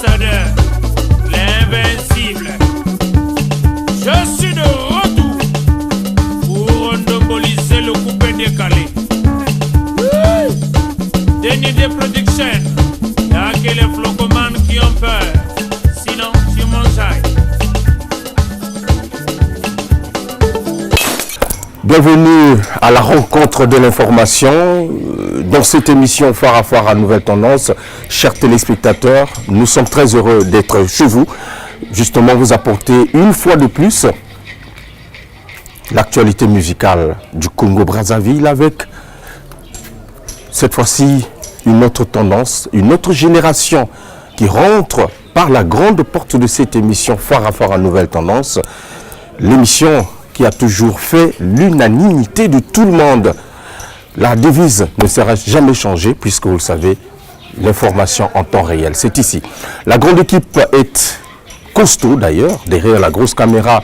l'ambassadeur, l'invincible. Je suis de retour pour endomboliser le coupé décalé. Dernier des productions, y'a que les flocomanes qui ont peur. Sinon, tu m'enjailles. Bienvenue à la rencontre de l'information dans cette émission Phare à Phare à Nouvelle Tendance. Chers téléspectateurs, nous sommes très heureux d'être chez vous, justement vous apporter une fois de plus l'actualité musicale du Congo-Brazzaville avec cette fois-ci une autre tendance, une autre génération qui rentre par la grande porte de cette émission Phare à Phare à Nouvelle Tendance. L'émission qui a toujours fait l'unanimité de tout le monde. La devise ne sera jamais changée puisque vous le savez, l'information en temps réel, c'est ici. La grande équipe est costaud d'ailleurs, derrière la grosse caméra.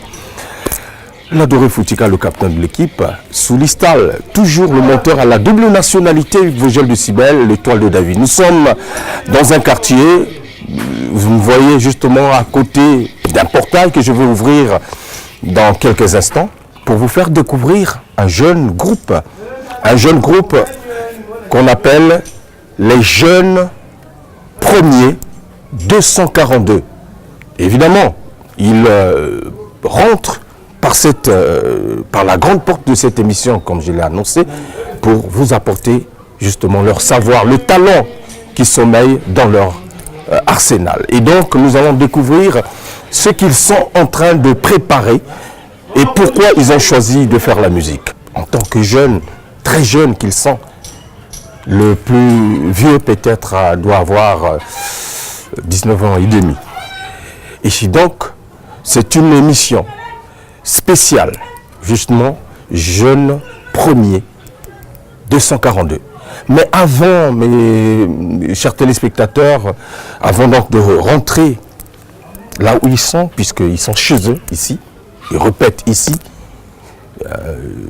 L'adoré Foutika, le capitaine de l'équipe, sous l'istal, toujours le monteur à la double nationalité, Vogel de Cybèle, l'étoile de David. Nous sommes dans un quartier, vous me voyez justement à côté d'un portail que je vais ouvrir dans quelques instants pour vous faire découvrir un jeune groupe qu'on appelle les Jeunes Premiers 242. Évidemment, ils rentrent par la grande porte de cette émission, comme je l'ai annoncé, pour vous apporter justement leur savoir, le talent qui sommeille dans leur arsenal. Et donc, nous allons découvrir ce qu'ils sont en train de préparer et pourquoi ils ont choisi de faire la musique. En tant que jeunes, très jeunes qu'ils sont, le plus vieux peut-être doit avoir 19 ans et demi. Et donc, c'est une émission spéciale, justement, Jeunes Premiers 242. Mais avant, mes chers téléspectateurs, avant donc de rentrer là où ils sont, puisqu'ils sont chez eux, ici, ils répètent ici,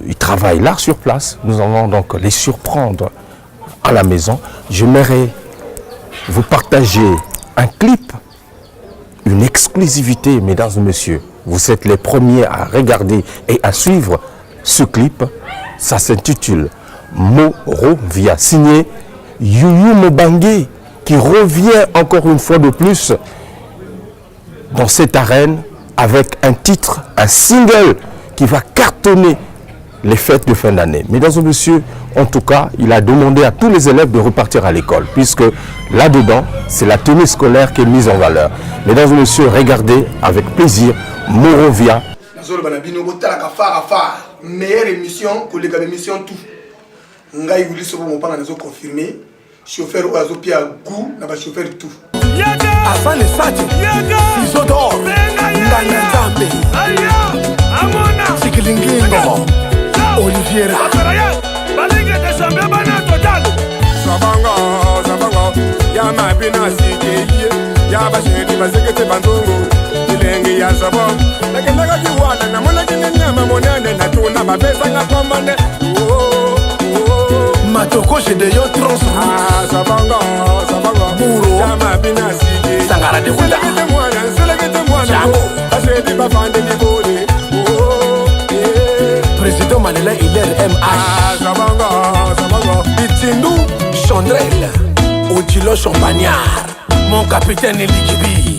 ils travaillent là sur place, nous allons donc les surprendre à la maison. J'aimerais vous partager un clip, une exclusivité, mesdames et messieurs. Vous êtes les premiers à regarder et à suivre ce clip. Ça s'intitule Morovia, signé Youyou Mobangue, qui revient encore une fois de plus dans cette arène avec un titre, un single qui va cartonner les fêtes de fin d'année. Mesdames et messieurs, en tout cas, il a demandé à tous les élèves de repartir à l'école, puisque là-dedans, c'est la tenue scolaire qui est mise en valeur. Mesdames et messieurs, regardez avec plaisir Morovia. Meilleure émission que les émissions tout. Ngai voulu se mon pas nous confirmer. Chauffeur ou azopia goût na ba chauffeur tout. Afin les sati. Isodor. Ngana Zambe. Amona. Sikilingingo. Oliviera. Balinga de Zambe bana total. Sabanga. Ya mabina sikeye. Ya bashiri bazekete bandongo. Ilengi ya sabon. Nakenda kiwana na mona kinyama monane na tuna mabesa ngapamane. Matoko j'ai de yo trans. Sabanga. Muro. Ya mabina sikeye. Sangara de Wula. Président Malela Hilaire MH. Zabanga. Bitindou Chandrel. Odilo Champagnard. Mon capitaine Elikibi.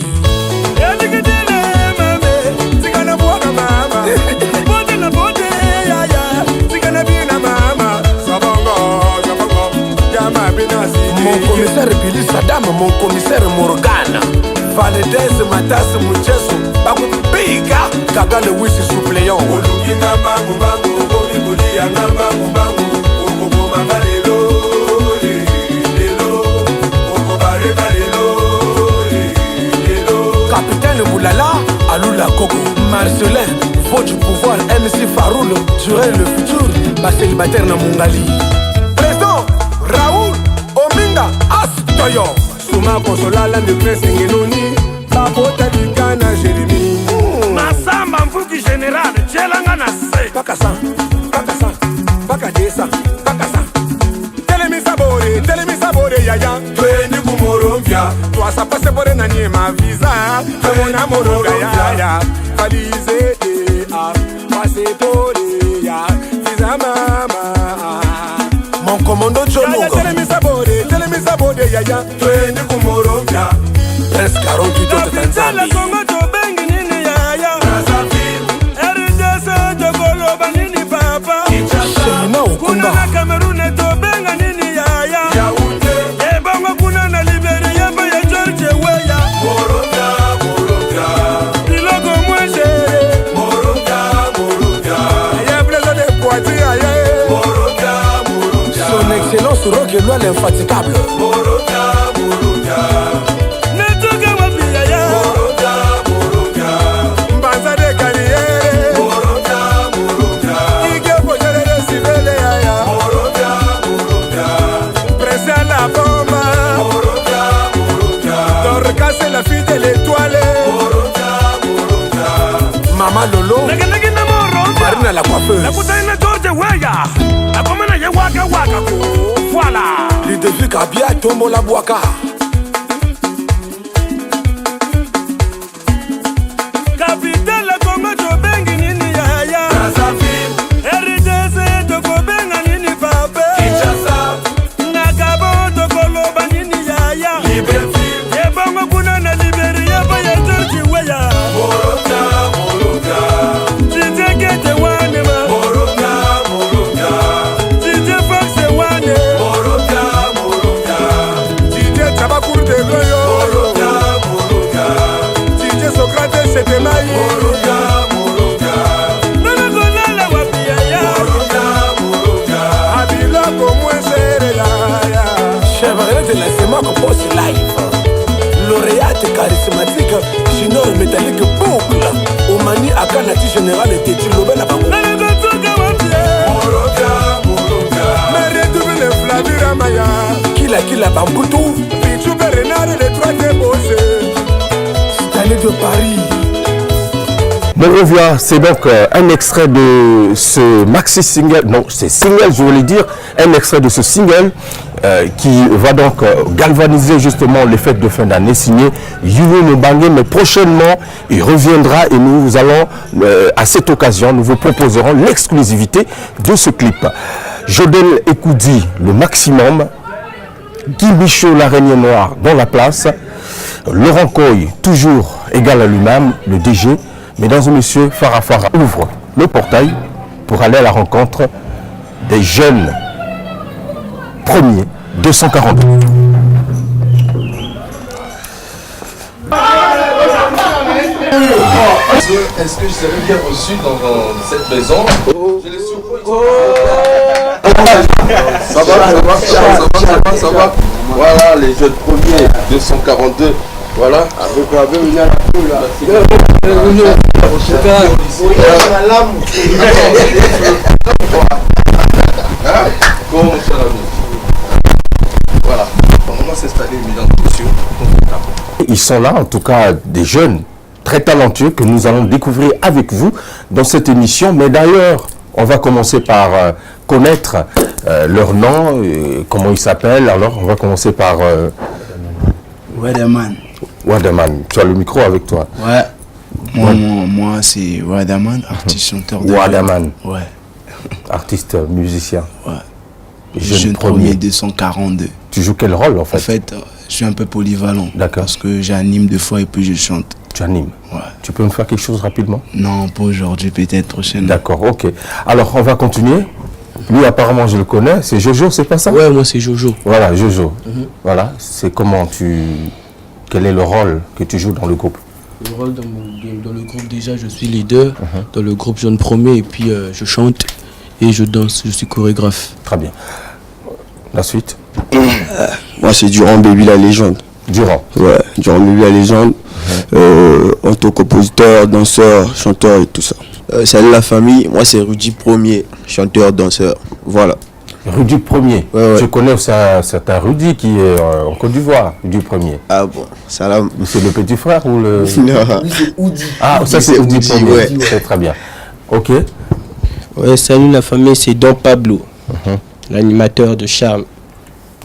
Mon commissaire Billy Saddam, mon commissaire Morgana. Valedez, Matas, Mucheso, Baku Pika, Kaga le wish suppléant. Capitaine Moulala, Alula Koko, Marcelin, faut du pouvoir, MC Faroul, Jurel le futur, ma célibataire na Mungali. Président Raoul Ominga Astoyo. Souma Konsolala de Prince Ngenoni, Babota du Ghana Jérémy. Masamba Mfuki Général, Djelanga na se. Pakasa, Pakadesa, Pakasa. Telemi sabore, yaya. Tweni kumoromvia. Toi ça passe pour un signé ma visa. Mon amour, ya, valise, passeport, ya, visa mama. Mon commando Jolonga. Tell me sabode, ya, ya. Twende kumorobia. Presque 48 heures de Tanzanie. Sheina Ukunda. Son excellence rock et loi l'infatigable. La fille de l'étoile. Maman Lolo. Marina la coiffeuse. Voilà. Ludovic Kabia Tombo la Boaka. Capitaine la Congo to bengi nini yaya. RDC to ko benga nini pape. Kinshasa. Nakabo to koloba nini yaya. Liberté. Lauréate charismatique, Junior métallique boucle. Omani Akanati général et Téti Lobel à Bango. Kila Bamboutou, Pichou Bernard et les trois débossés. Stanley de Paris. On revient, c'est donc un extrait de ce maxi single, non c'est single je voulais dire, un extrait de ce single qui va donc galvaniser justement les fêtes de fin d'année signé Yuno Mbangue, mais prochainement il reviendra et nous allons à cette occasion nous vous proposerons l'exclusivité de ce clip. Jodel Ekoudi, le maximum, Guy Michaud, l'araignée noire dans la place, Laurent Coy, toujours égal à lui-même, le DG. Mesdames et messieurs, Farah Farah ouvre le portail pour aller à la rencontre des jeunes premiers 242. Est-ce que je serais bien reçu dans cette maison? Je les surprends. Ça va. Voilà les jeunes premiers 242. Voilà. Bienvenue à la poule là. Comment mon cher ami? Voilà. On va s'installer mesdames et messieurs. Ils sont là, en tout cas des jeunes très talentueux que nous allons découvrir avec vous dans cette émission. Mais d'ailleurs, on va commencer par connaître leur nom, comment ils s'appellent. Alors, on va commencer par... Wadaman. Wadaman, tu as le micro avec toi. Ouais. Moi c'est Wadaman, artiste chanteur de Wadaman. Ouais. Artiste musicien. Ouais. Jeune premier 242. Tu joues quel rôle en fait? En fait, je suis un peu polyvalent. D'accord. Parce que j'anime des fois et puis je chante. Tu animes? Ouais. Tu peux me faire quelque chose rapidement? Non, pas aujourd'hui, peut-être prochainement. D'accord, ok. Alors on va continuer. Lui apparemment je le connais, c'est Jojo, c'est pas ça? Ouais, moi c'est Jojo. Voilà, Jojo. Voilà, c'est comment tu... Quel est le rôle que tu joues dans le groupe? Le rôle dans le groupe, déjà je suis leader. Dans le groupe Jeune Premier et puis je chante et je danse, je suis chorégraphe. Très bien. La suite? Moi c'est Durand Baby la légende. Durand? Ouais, Durand Baby la légende. En tant que compositeur, danseur, chanteur et tout ça. Salut la famille, moi c'est Rudy Premier, chanteur, danseur. Voilà. Rudy Premier. Ouais. Je connais un certain Rudy qui est en Côte d'Ivoire, Rudy Premier. Ah bon, ça là. C'est le petit frère ou le... Non. C'est Oudi. Ah, ça c'est Rudy Premier, ouais. C'est très bien. Ok. Ouais, salut la famille, c'est Don Pablo, l'animateur de Charme.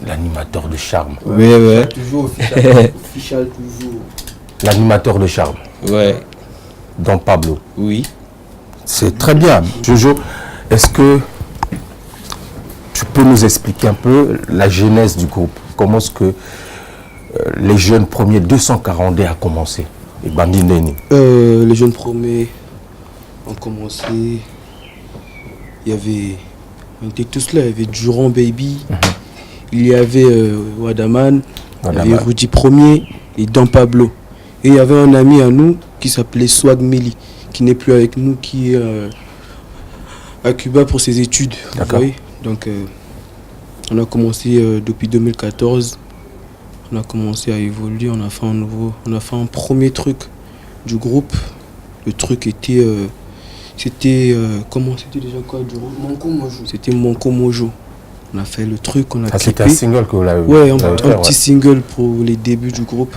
L'animateur de Charme. Ouais. Toujours official, toujours. l'animateur de charme. Ouais. Don Pablo. Oui. C'est très bien. Jojo, est-ce que tu peux nous expliquer un peu la genèse du groupe? Comment est-ce que les jeunes premiers 242 a commencé? Et Bandi Ndeni. Les jeunes premiers ont commencé. On était tous là. Il y avait Durand Baby. Il y avait Wadaman. Il y avait Rudy Premier et Don Pablo. Et il y avait un ami à nous qui s'appelait Swag Meli, qui n'est plus avec nous, qui est à Cuba pour ses études. Vous voyez. Donc on a commencé depuis 2014. On a commencé à évoluer, on a fait un premier truc du groupe. Le truc était, comment c'était déjà quoi, Manko Mojo. C'était Manko Mojo. On a fait le truc, on a clippé. C'était un single que vous l'avez fait. Ouais, un petit single pour les débuts du groupe.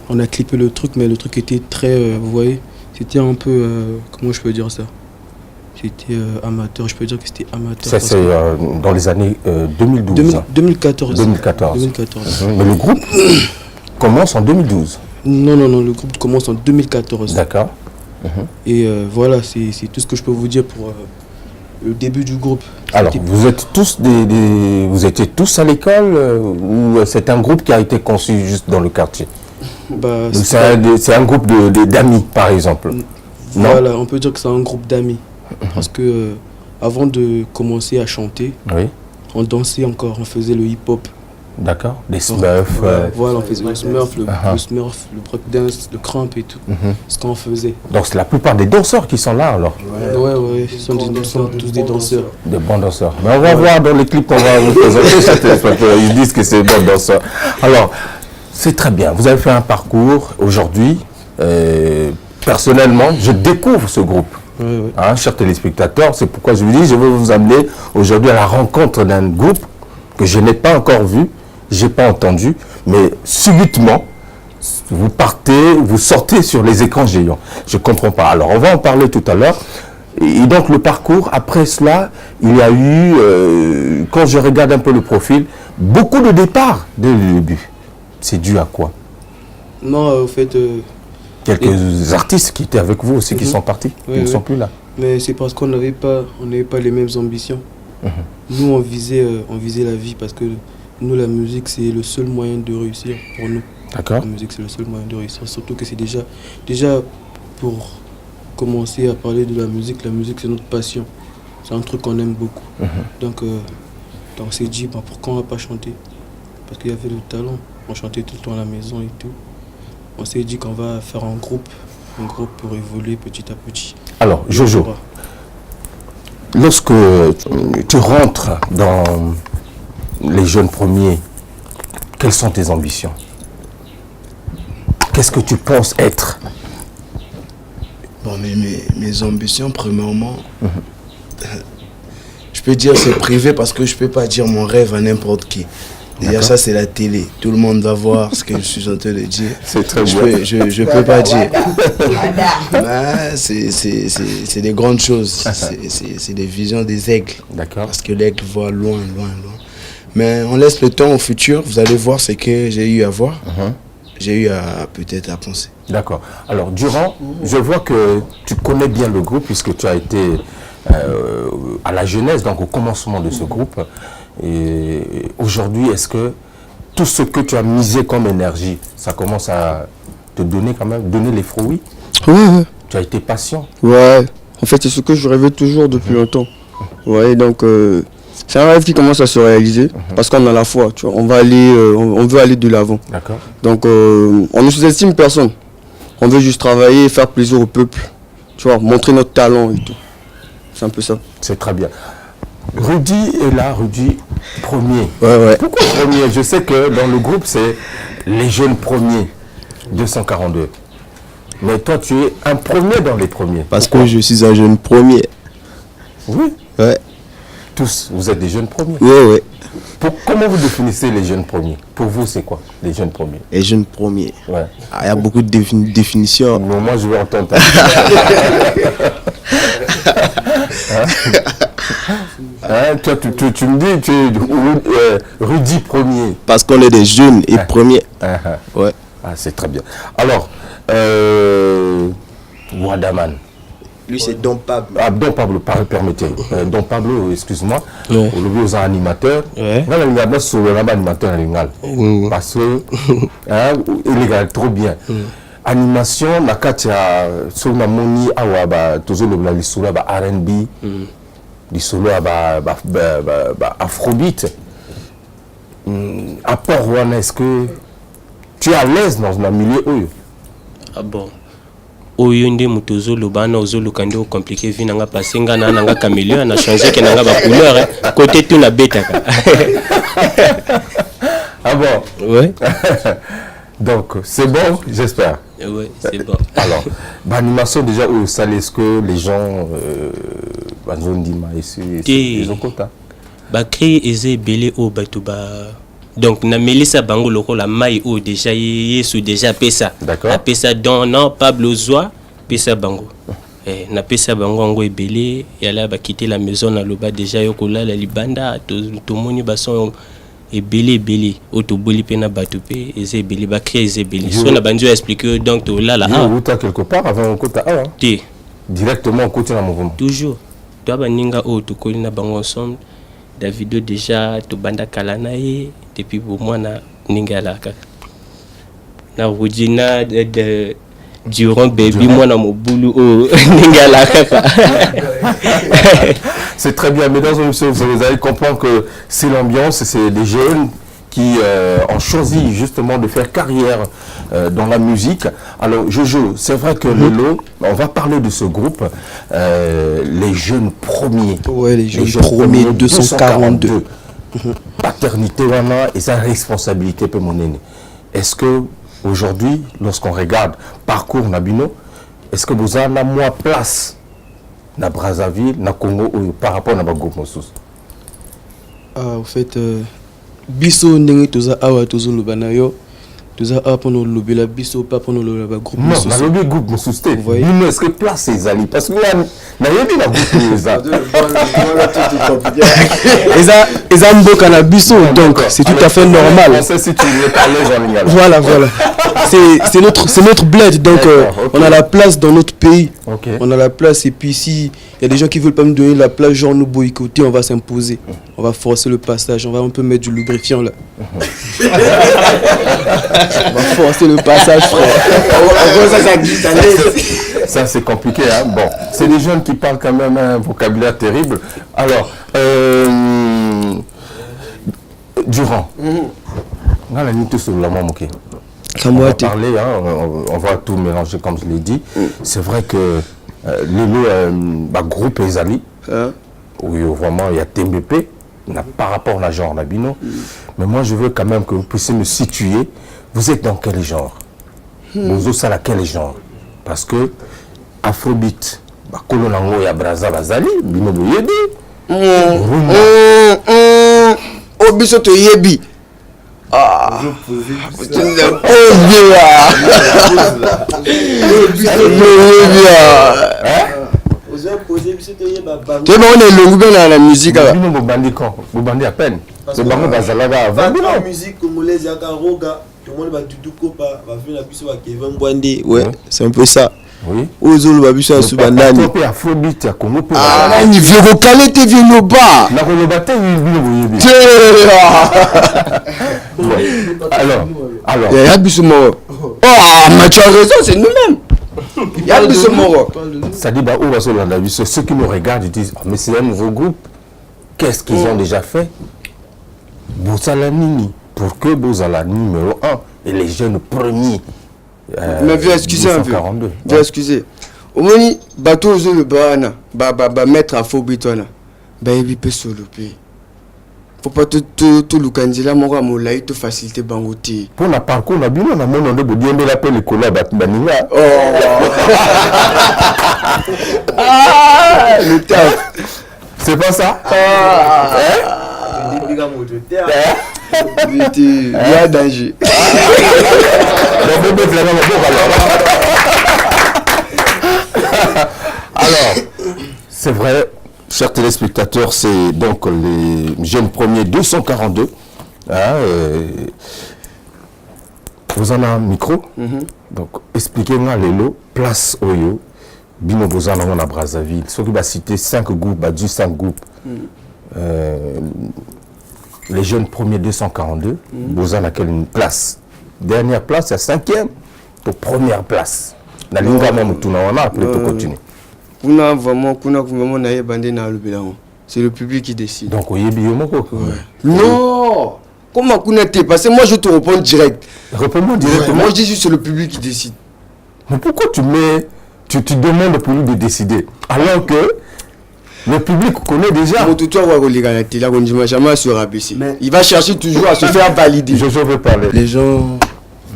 On a clippé le truc, mais le truc était très, vous voyez, c'était un peu, comment je peux dire ça? C'était amateur, je peux dire que c'était amateur. Ça, c'est dans les années 2012. 2014. 2014. Mais le groupe commence en 2012. Non, le groupe commence en 2014. D'accord. Et voilà, c'est tout ce que je peux vous dire pour le début du groupe. Alors, vous êtes tous vous étiez tous à l'école ou c'est un groupe qui a été conçu juste dans le quartier? C'est un groupe d'amis, par exemple. Voilà, on peut dire que c'est un groupe d'amis. Parce que avant de commencer à chanter, on dansait encore, on faisait le hip-hop. D'accord, les Smurfs. Voilà, on faisait le Smurf, le breakdance, le cramp et tout. Ce qu'on faisait. Donc c'est la plupart des danseurs qui sont là alors? Ouais, ce sont tous des danseurs. Des bons danseurs. Mais on va voir dans les clips qu'on va vous présenter, ils disent que c'est des bons danseurs. Alors, c'est très bien, vous avez fait un parcours aujourd'hui. Personnellement, je découvre ce groupe. Chers téléspectateurs, c'est pourquoi je vous dis, je vais vous amener aujourd'hui à la rencontre d'un groupe que je n'ai pas encore vu, je n'ai pas entendu, mais subitement, vous sortez sur les écrans géants. Je ne comprends pas. Alors, on va en parler tout à l'heure. Et donc, le parcours, après cela, il y a eu, quand je regarde un peu le profil, beaucoup de départs dès le début. C'est dû à quoi? Non, au fait... Quelques artistes qui étaient avec vous aussi qui sont partis, ils ne sont plus là. Mais c'est parce qu'on n'avait pas les mêmes ambitions. Nous, on visait la vie parce que nous, la musique, c'est le seul moyen de réussir pour nous. D'accord. La musique, c'est le seul moyen de réussir. Surtout que c'est déjà pour commencer à parler de la musique, c'est notre passion. C'est un truc qu'on aime beaucoup. Donc on s'est dit, pourquoi on ne va pas chanter? Parce qu'il y avait le talent. On chantait tout le temps à la maison et tout. On s'est dit qu'on va faire un groupe pour évoluer petit à petit. Alors, Jojo, lorsque tu rentres dans les jeunes premiers, quelles sont tes ambitions? Qu'est-ce que tu penses être? Bon, mais mes ambitions, premièrement, je peux dire c'est privé parce que je peux pas dire mon rêve à n'importe qui. Déjà, ça, c'est la télé. Tout le monde va voir ce que je suis en train de dire. C'est très bien. Je peux pas dire. C'est des grandes choses. C'est des visions des aigles. D'accord. Parce que l'aigle voit loin. Mais on laisse le temps au futur. Vous allez voir ce que j'ai eu à voir. J'ai eu peut-être à penser. D'accord. Alors, Durand, je vois que tu connais bien le groupe puisque tu as été à la genèse, donc au commencement de ce groupe. Et aujourd'hui, est-ce que tout ce que tu as misé comme énergie, ça commence à te donner quand même, donner les fruits? Ouais. Tu as été patient? Ouais. En fait, c'est ce que je rêvais toujours depuis longtemps. Ouais, donc c'est un rêve qui commence à se réaliser parce qu'on a la foi, tu vois. On veut aller de l'avant. D'accord. Donc on ne sous-estime personne. On veut juste travailler et faire plaisir au peuple. Tu vois, montrer notre talent et tout. C'est un peu ça. C'est très bien. Rudy est là, Rudy premier. Ouais. Pourquoi premier? Je sais que dans le groupe, c'est les jeunes premiers, 242. Mais toi, tu es un premier dans les premiers. Parce que je suis un jeune premier. Oui. Ouais. Tous, vous êtes des jeunes premiers. Ouais. Comment vous définissez les jeunes premiers? Pour vous, c'est quoi, les jeunes premiers? Les jeunes premiers. Ouais. Il y a beaucoup de définitions. Mais moi, je vais entendre ta Hein, toi, tu me dis, tu es Rudy premier. Parce qu'on est des jeunes et premiers. Ouais. Ah, c'est très bien. Alors, Wadaman. Lui, c'est Don Pablo. Ah, Don Pablo, permettez. Don Pablo, excuse-moi. Ouais. Au lieu aux animateurs. Ouais. Là, il y a sur le animateur parce que il est trop bien. Animation, la carte sur la moni, toujours le solo R&B, le solo Afrobeat. À part est-ce que tu es à l'aise dans un milieu où? Ah bon. Oyo nde mutozo lobana ozolo kando compliqué vinanga pasenga na nanga caméléon na changer que nanga ba couleur côté tout na betaka. Ah bon? Ouais. Donc c'est bon, j'espère. Ouais, c'est bon. Alors, l'animation déjà où ça est-ce que les gens ils ont quota. Ba créer eze belé au batuba. Donc na melisa bango loko la mai o déjà yesu déjà pesa. D'accord. A pesa don non Pablo Zoa pesa bango. Na pesa bango ngo ebelé et là ba quitter la maison na loba déjà yokola la libanda to moni bason ebelé auto boli pena batupe eze ebelé ba créer eze ebelé. So na banjo expliquer donc to là ou toi quelque part avant quota directement côté na mouvement. Toujours. Toi baninga o to koli na bango ensemble. Davido déjà to banda kalanaye depuis pour moi na ningalaka na Rudina de durant baby moi na mobulu o ningalaka. C'est très bien, mesdames et messieurs, vous allez comprendre que c'est l'ambiance, c'est des jeunes qui ont choisi justement de faire carrière dans la musique. Alors Jojo, c'est vrai que Lelo, on va parler de ce groupe, les jeunes premiers. Ouais, les jeunes premiers 242. Paternité et sa responsabilité pour mon aîné. Est-ce que aujourd'hui, lorsqu'on regarde parcours Nabino, est-ce que vous avez moins place na Brazzaville, na Congo par rapport à groupe Mossos? En fait, biso ndenge toza awa tozo lobana yo toza awa pono lobela biso pas pono lobela groupe Mossos. Non, na lobi groupe Mossos te. Bino est-ce que place ces ali parce que na yebi na groupe les Eza mboka na biso donc c'est tout à fait normal. On sait si tu veux parler Jean-Lingala. Voilà. C'est notre bled donc on a la place dans notre pays. Okay. On a la place et puis si il y a des gens qui veulent pas me donner la place, genre nous boycotter, on va s'imposer. On va forcer le passage, on va un peu mettre du lubrifiant là. On va forcer le passage, frère. Ça c'est compliqué, hein. Bon, c'est des jeunes qui parlent quand même un vocabulaire terrible. Alors, Durand. On va parler, hein, on va tout mélanger comme je l'ai dit. C'est vrai que le groupe Ezali, où vraiment il y a TMP, par rapport à la genre Nabino. Mais moi je veux quand même que vous puissiez me situer. Vous êtes dans quel genre? Vous êtes à quel genre? Parce que Afrobeat, Kolonango et Braza Bazali, Bino Yebi. Obiso to Yebi. Ah, tu on est longue dans la musique. Vous bandez à peine. C'est pas Bazalaga avant. La musique congolaise, Yakaroga, tout le monde va tout copa, va faire la puce avec Kevin Bwande. Ouais, c'est un peu ça. Oui. Ozolo babiso subandani. Afrobeat ya Congo. Ah, ni vieux vocalé te vieux no ba. Na ko lobate oui. Alors. Il y a biso moro. Oh, mais tu as raison, c'est nous-mêmes. Il y a biso moro. Ça dit bah où va sur la vie, ceux qui nous regardent ils disent mais c'est un nouveau groupe. Qu'est-ce qu'ils ont déjà fait? Bozalanini pour que Bozala numéro 1 et les jeunes premiers. Mais viens excuser un peu. Viens excuser. Au moins, bateau aux le bana, mettre à faux bitona. Baby peut solo pays. Faut pas tout le candidat mon ramo là il te faciliter bangoté. Pour la parcours la bien on a mon de bien de l'appeler le collab baninga. Oh. Ah, le taf. C'est pas ça? Il y a danger. Alors, c'est vrai, chers téléspectateurs, c'est donc les jeunes premiers 242. Vous en avez un micro. Donc, expliquez-moi Lélo, place Oyo, Bino Bozan à Brazzaville. Ceux qui va citer 5 groupes, 5 groupes. Les jeunes premiers 242, Bozan a quelle place? Dernière place, c'est 5e pour première place. La Linga Mamoutouna, après tu continues. C'est le public qui décide. Donc, oui, non! Comment Kounate? Parce que moi, je te réponds direct. Réponds-moi directement. Moi, je dis juste c'est le public qui décide. Mais pourquoi tu demandes au public de décider alors que le public connaît déjà? Il va chercher toujours à se faire valider. Je veux parler. Les gens,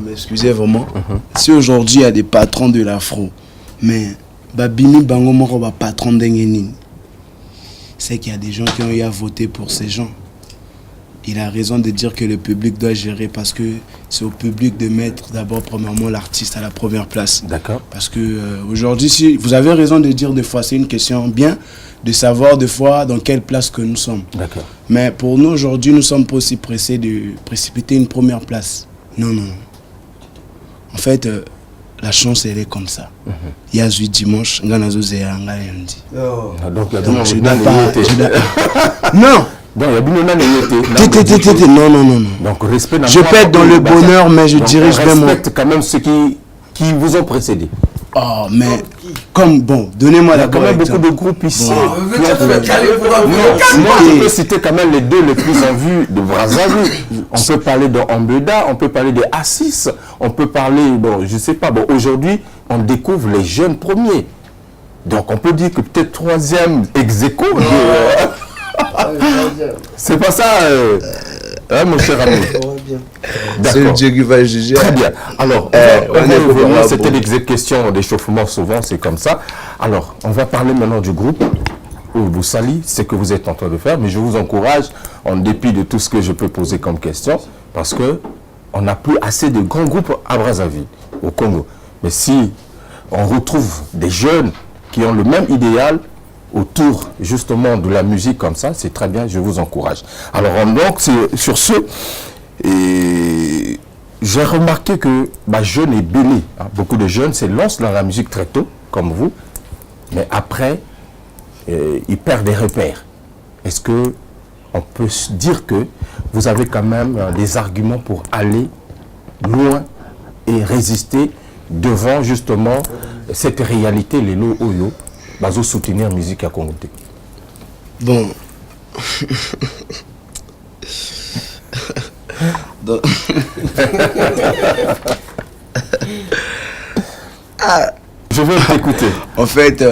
m'excusez vraiment, si aujourd'hui il y a des patrons de l'afro, mais Babini Bango Moro va patron d'Engenin, c'est qu'il y a des gens qui ont eu à voter pour ces gens. Il a raison de dire que le public doit gérer parce que c'est au public de mettre d'abord premièrement l'artiste à la première place. D'accord. Parce que aujourd'hui, si vous avez raison de dire des fois, c'est une question bien de savoir des fois dans quelle place que nous sommes. D'accord. Mais pour nous aujourd'hui, nous sommes pas aussi pressés de précipiter une première place. Non, non. En fait, la chance elle est comme ça. Il y a 8 dimanche, donc non. Donc, non. Donc, respect. Je peux être dans le bonheur, mais je dirige même. Respecte quand même ceux qui vous ont précédé. Oh, mais comme bon, donnez-moi la quand même beaucoup de groupes ici. Bon. On peut citer quand même les deux les plus en vue de Brazzaville. On peut parler de Ambeda, on peut parler de Assis, on peut parler, bon, je sais pas. Bon, aujourd'hui, on découvre les jeunes premiers. Donc, on peut dire que peut-être 3e ex-aequo. C'est pas ça, mon cher ami. C'est Dieu qui va juger. Très bien. Alors, c'était des questions d'échauffement, souvent, c'est comme ça. Alors, on va parler maintenant du groupe. Vous salue, c'est ce que vous êtes en train de faire, mais je vous encourage, en dépit de tout ce que je peux poser comme question, parce que on n'a plus assez de grands groupes à Brazzaville, au Congo. Mais si on retrouve des jeunes qui ont le même idéal, autour justement de la musique comme ça, c'est très bien, je vous encourage. Alors donc, sur ce, j'ai remarqué que jeunes et belé, beaucoup de jeunes se lancent dans la musique très tôt, comme vous, mais après, ils perdent des repères. Est-ce que on peut dire que vous avez quand même des arguments pour aller loin et résister devant justement cette réalité, les lots oyo? Bazo soutenir musique à Congo. Bon. Je veux t'écouter. En fait,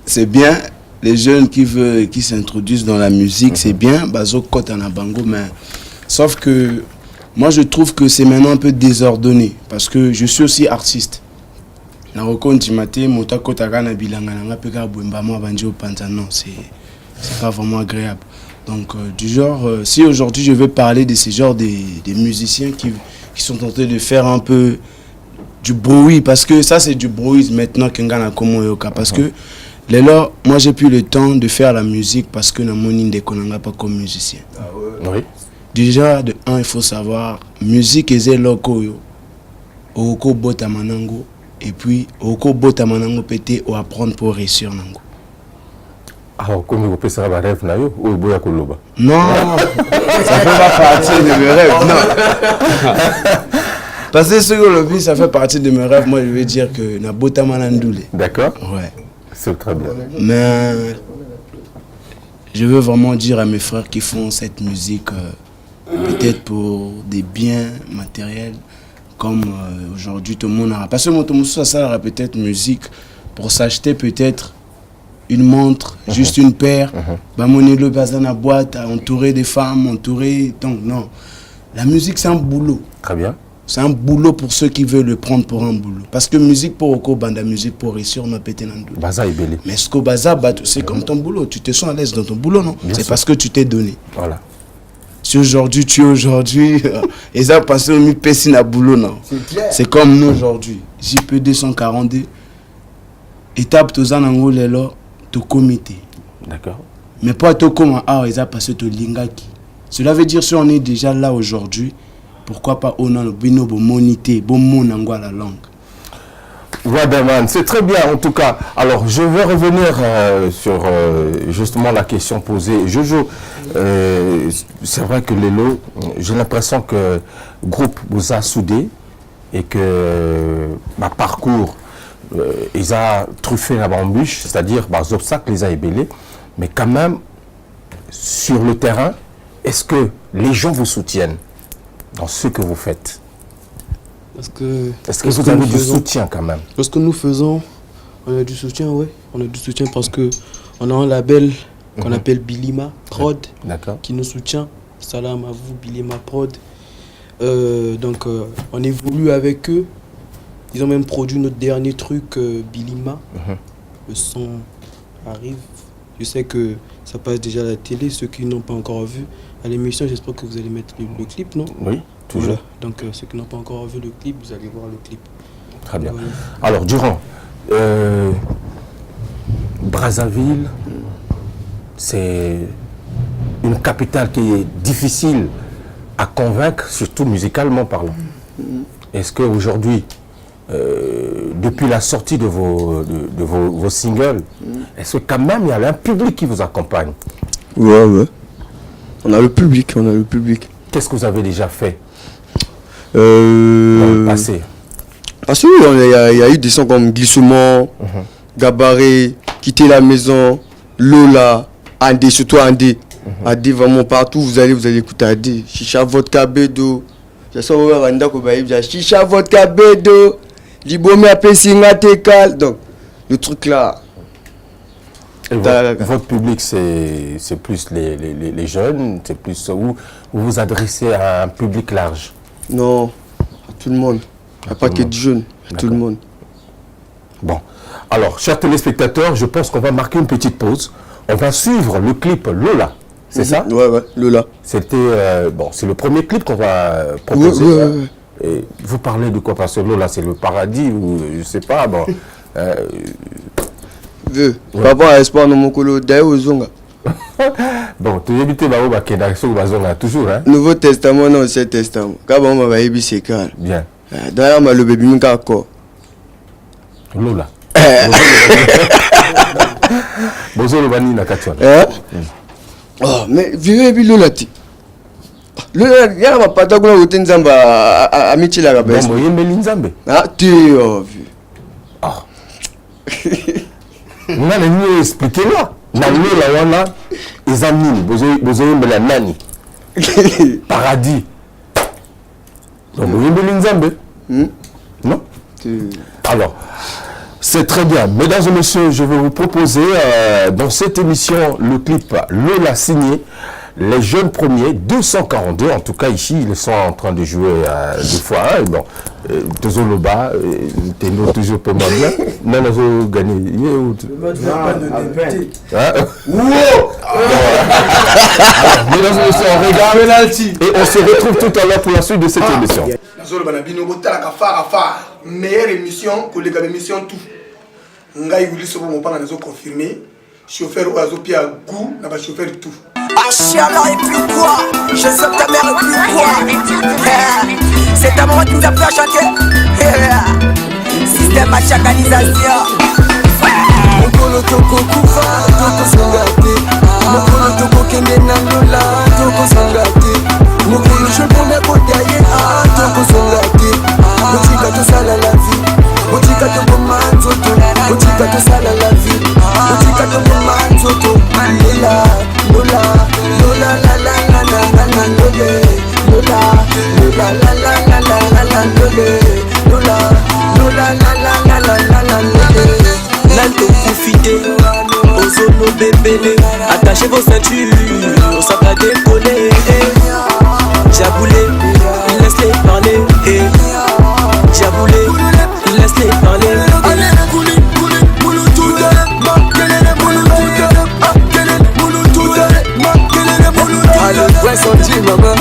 c'est bien. Les jeunes qui s'introduisent dans la musique, c'est bien. Bazo Kote en Abango, mais sauf que moi je trouve que c'est maintenant un peu désordonné parce que je suis aussi artiste. Non, c'est pas vraiment agréable. Donc, du genre, si aujourd'hui je veux parler de ces genres des musiciens qui sont tentés de faire un peu du bruit, parce que ça c'est du bruit maintenant, parce que là, moi j'ai plus le temps de faire la musique parce que je pas comme musicien. Oui. Déjà, de un, il faut savoir, musique est loco, oko bota manango. Et puis, oko bota manango pété ou apprendre pour réussir nango. Alors, comme vous pensez à un rêve, ou boya koloba? Non, ça fait pas partie de mes rêves, non. Parce que ce que le ça fait partie de mes rêves, moi je vais dire que na bota manandoule. D'accord. Ouais. C'est très bien. Mais je veux vraiment dire à mes frères qui font cette musique, peut-être pour des biens matériels, comme aujourd'hui tout le monde a. Parce que tout le monde ça peut-être musique pour s'acheter peut-être une montre, juste une paire, monter le bazar dans la boîte, entouré des femmes, entouré. Donc non, la musique c'est un boulot. Très bien. C'est un boulot pour ceux qui veulent le prendre pour un boulot. Parce que musique pour Oko Banda, musique pour réussir, on a pété dans le dos. Baza est belé. Mais ce que Baza, c'est comme ton boulot. Tu te sens à l'aise dans ton boulot, non? C'est parce que tu t'es donné. Voilà. Si aujourd'hui, et ça passe au milieu de la boulot, non? C'est comme nous aujourd'hui. JP 242, étape tous en anglais là, tout comité. D'accord. Mais pas tout comme ah ils a passé au lingaki. Cela veut dire si on est déjà là aujourd'hui, pourquoi pas on a le bino bon monité, bon monangwa la langue. Wadaman, c'est très bien en tout cas. Alors je vais revenir sur justement la question posée. Jojo, c'est vrai que Lelo, j'ai l'impression que le groupe vous a soudé et que ma parcours, ils ont truffé la bambouche, c'est-à-dire les obstacles les a ébellés, mais quand même sur le terrain, est-ce que les gens vous soutiennent dans ce que vous faites? Est-ce que vous avez du soutien quand même? Lorsque nous faisons, on a du soutien, oui. On a du soutien parce que on a un label qu'on appelle Bilima Prod qui nous soutient. Salam à vous, Bilima Prod. Donc on évolue avec eux. Ils ont même produit notre dernier truc, Bilima. Le son arrive. Je sais que ça passe déjà à la télé. Ceux qui n'ont pas encore vu à l'émission, j'espère que vous allez mettre le clip, non? Oui. Toujours. Voilà. Donc ceux qui n'ont pas encore vu le clip, vous allez voir le clip. Très bien. Voilà. Alors Durand, Brazzaville, c'est une capitale qui est difficile à convaincre, surtout musicalement parlant. Est-ce qu'aujourd'hui, depuis la sortie de vos singles, est-ce que quand même il y a un public qui vous accompagne? Ouais. On a le public, Qu'est-ce que vous avez déjà fait dans le passé? Parce qu'il y a eu des sons comme Glissement, Gabaret, Quitter la maison, Lola, Andé, surtout Andé. Andé vraiment partout, vous allez écouter Andé. Chicha Vodka Bedo. Chicha Vodka Bedo. Libomé appelé Singa Tekal. Donc, le truc là. Et votre public, c'est plus les jeunes, c'est plus où vous vous adressez à un public large? Non, à tout le monde. Il n'y a pas que des jeunes, à tout le monde. Bon, alors, chers téléspectateurs, je pense qu'on va marquer une petite pause. On va suivre le clip Lola, c'est ça? Ouais, Lola. C'était, c'est le premier clip qu'on va proposer. Ouais. Et vous parlez de quoi? Parce que Lola, c'est le paradis ou je sais pas, bon... Par rapport à Espoir Nomokolo, d'ailleurs, Zonga. Bon, tu évites toujours, hein? Nouveau Testament, non, c'est Testament. Quand on va y c'est calme. Bien. D'ailleurs, le bébé Minka encore. Lola. Bonjour, le Bani Nakachon. Oh, mais vieux Lola, Lola, il y a pas de temps où tu es à Michila. Non, mais il y a Melinzambe. Ah, tu es vu. Ah. On a expliqué là. Wana, ils ont mis nani. Paradis. Donc, vous avez Melinzambe. Non? Alors, c'est très bien. Mesdames et messieurs, je vais vous proposer dans cette émission le clip Lola signé. Les jeunes premiers, 242, en tout cas ici, ils sont en train de jouer deux fois. Hein, bon, Tozoloba, Teno toujours pas mal bien. Non, nous avons gagné. Mesdames et messieurs, on regarde et on se retrouve tout à l'heure pour la suite de cette émission. Meilleure émission que les émissions tout. Ngai Willy Sobo Mopanga nous a confirmé. Chauffeur Oazopia Gou, n'a pas chauffeur tout. Achala et plus quoi? Je sais que ta mère et plus quoi? C'est ta maman qui nous a fait chanter. Système à chacalisation. Mokolo toko kufa, toko sangate. Mokolo toko kende nangola, toko sangate. Mokolo je promets pour tailler, toko sangate. Motika to sala la vie. Motika to bomanzoto. Motika to sala la vie. Motika to bomanzoto. Lola, Lola, la la la la la la Lola, Lola, Lola, la la la la la la Lola, Lola, la la la la la la Lola. Nanto confidé, Ozono bébélé. Attachez vos ceintures, ça va décoller. Jaboulé, laisse-les parler. Jaboulé, laisse-les parler. Allez, ouais, sorti, maman.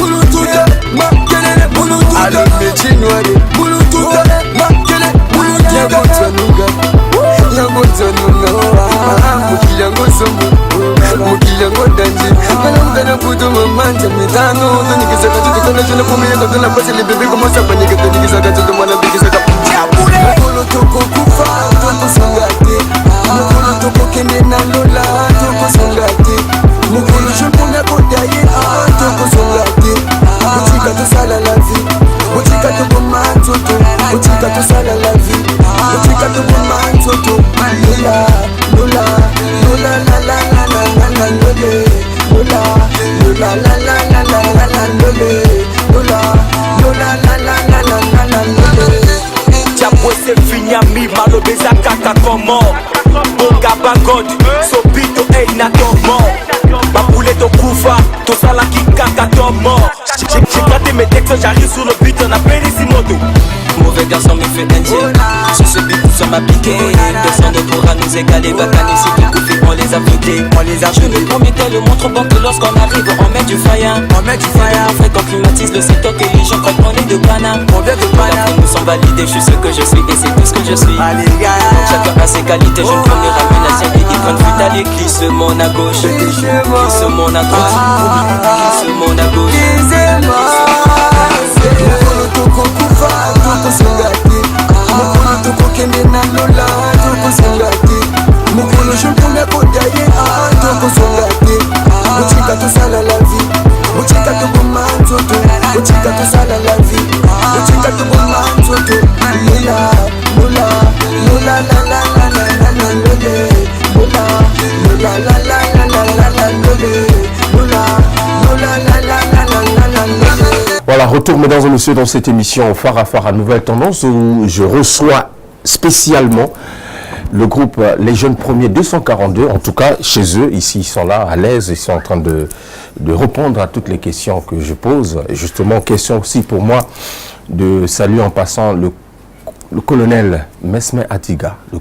Allez, métier noir. Yango Tsanunga. Yango Tsanunga. Yango Tsanunga. premier quand on a passé les bébés commencent à paniquer. Te dis que ça gâte de moi, la bébé ça gâte. Mokolo toko kufa, toko sangate. Mokolo toko kende na lola, toko sangate. Mokolo je pona kodaye, toko sangate. Botika to sala la vie, botika to boman toto, botika to sala la vie, botika to boman toto. Lola, lola, lola la la la la la la lole. Lola, lola la la la la la la lole. Lola, lola la la la la la la lole. Diabo c'est fini à mi malo beza kaka comment Bonga bagod Sobito ei na tomo Baboule to kufa To sala ki kaka tomo J'ai gratté mes textes j'arrive sur le but on a Périssimoto. Mauvais garçon me fait un dieu. Sur ce but ça m'a piqué. Personne ne pourra nous égaler. Bacane ici tout coupé on les a foutés. Je me promettais le montre bon que lorsqu'on arrive on met du fire. On fait qu'on climatise le secteur que les gens croient qu'on est de Paname. On vient de Paname. Nous sommes validés, je suis ce que je suis et c'est tout ce que je suis. Donc chacun a ses qualités, je ne peux me ramener la sienne. Et il prend fut aller glisse mon à gauche. Glisse mon à droite. Glisse mon à gauche. Mokolo toko kufa, toko sangate. Mokolo toko kende na lola, toko sangate. Mokolo je pona kodaye, toko sangate. Botika to sala la vie, botika to boman toto, botika to sala la vie, botika to boman toto. Lola, lola, lola la la la la la la lole. Lola, lola la la la la la la lole. Lola, lola la la la la la la lole. Voilà, retour mesdames et messieurs dans cette émission Phare à Phare à Nouvelle Tendance où je reçois spécialement le groupe Les Jeunes Premiers 242, en tout cas chez eux, ici ils sont là à l'aise, ils sont en train de répondre à toutes les questions que je pose. Et justement, question aussi pour moi de saluer en passant le colonel Mesme Atiga, en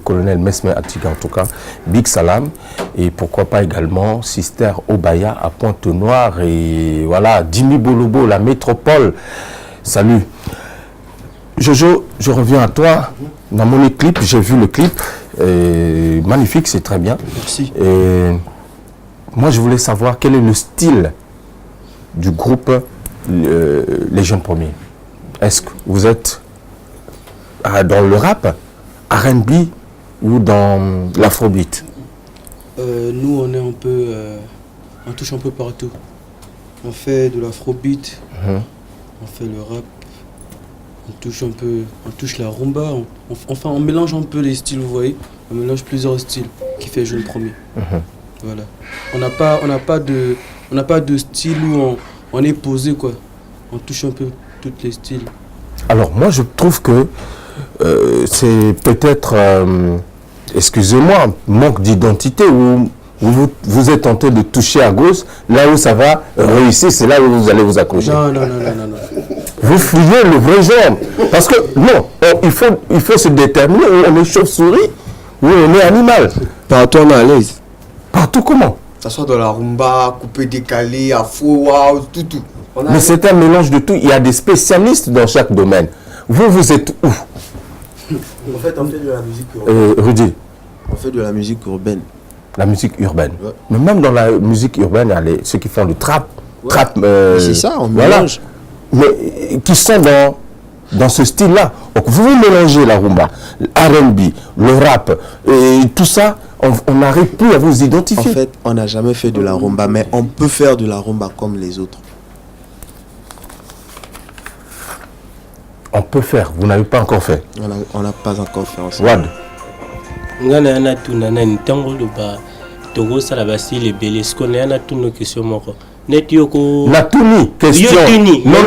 tout cas, Big Salam, et pourquoi pas également Sister Obaya à Pointe-Noire, et voilà, Dimi Bolobo, la métropole. Salut. Jojo, je reviens à toi. Dans mon clip, j'ai vu le clip, magnifique, c'est très bien. Merci. Et moi, je voulais savoir quel est le style du groupe Les Jeunes Premiers. Est-ce que vous êtes dans le rap, R&B ou dans l'afrobeat? Nous, on est un peu, on touche un peu partout. On fait de l'afrobeat, on fait le rap, on touche la rumba. Enfin, on mélange un peu les styles, vous voyez. On mélange plusieurs styles qui fait Jeune Premier. Voilà. On n'a pas de style où on est posé quoi. On touche un peu tous les styles. Alors moi, je trouve que c'est peut-être, excusez-moi, manque d'identité où vous êtes tenté de toucher à gauche, là où ça va réussir, c'est là où vous allez vous accrocher. Non. Vous fouillez le vrai genre. Parce que, non, il faut se déterminer où on est chauve-souris, où on est animal. Partout on est à l'aise. Partout comment? Ça soit dans la rumba, coupé décalé, afro, wow, tout. Mais c'est un mélange de tout. Il y a des spécialistes dans chaque domaine. Vous êtes où? En fait, on fait de la musique urbaine. Rudy. On fait de la musique urbaine. La musique urbaine. Ouais. Mais même dans la musique urbaine, il y a ceux qui font le trap. Ouais. C'est ça, on mélange. Mais qui sont dans ce style-là. Donc vous mélangez la rumba, R&B, le rap, et tout ça, on n'arrive plus à vous identifier. En fait, on n'a jamais fait de la rumba, mais on peut faire de la rumba comme les autres. On peut faire, vous n'avez pas encore fait. On n'a pas encore fait ensemble. Wad. Ngana tunana ntango loba togo sala basi le belé ce qu'on est na tuno question moko net yoko na tuni question non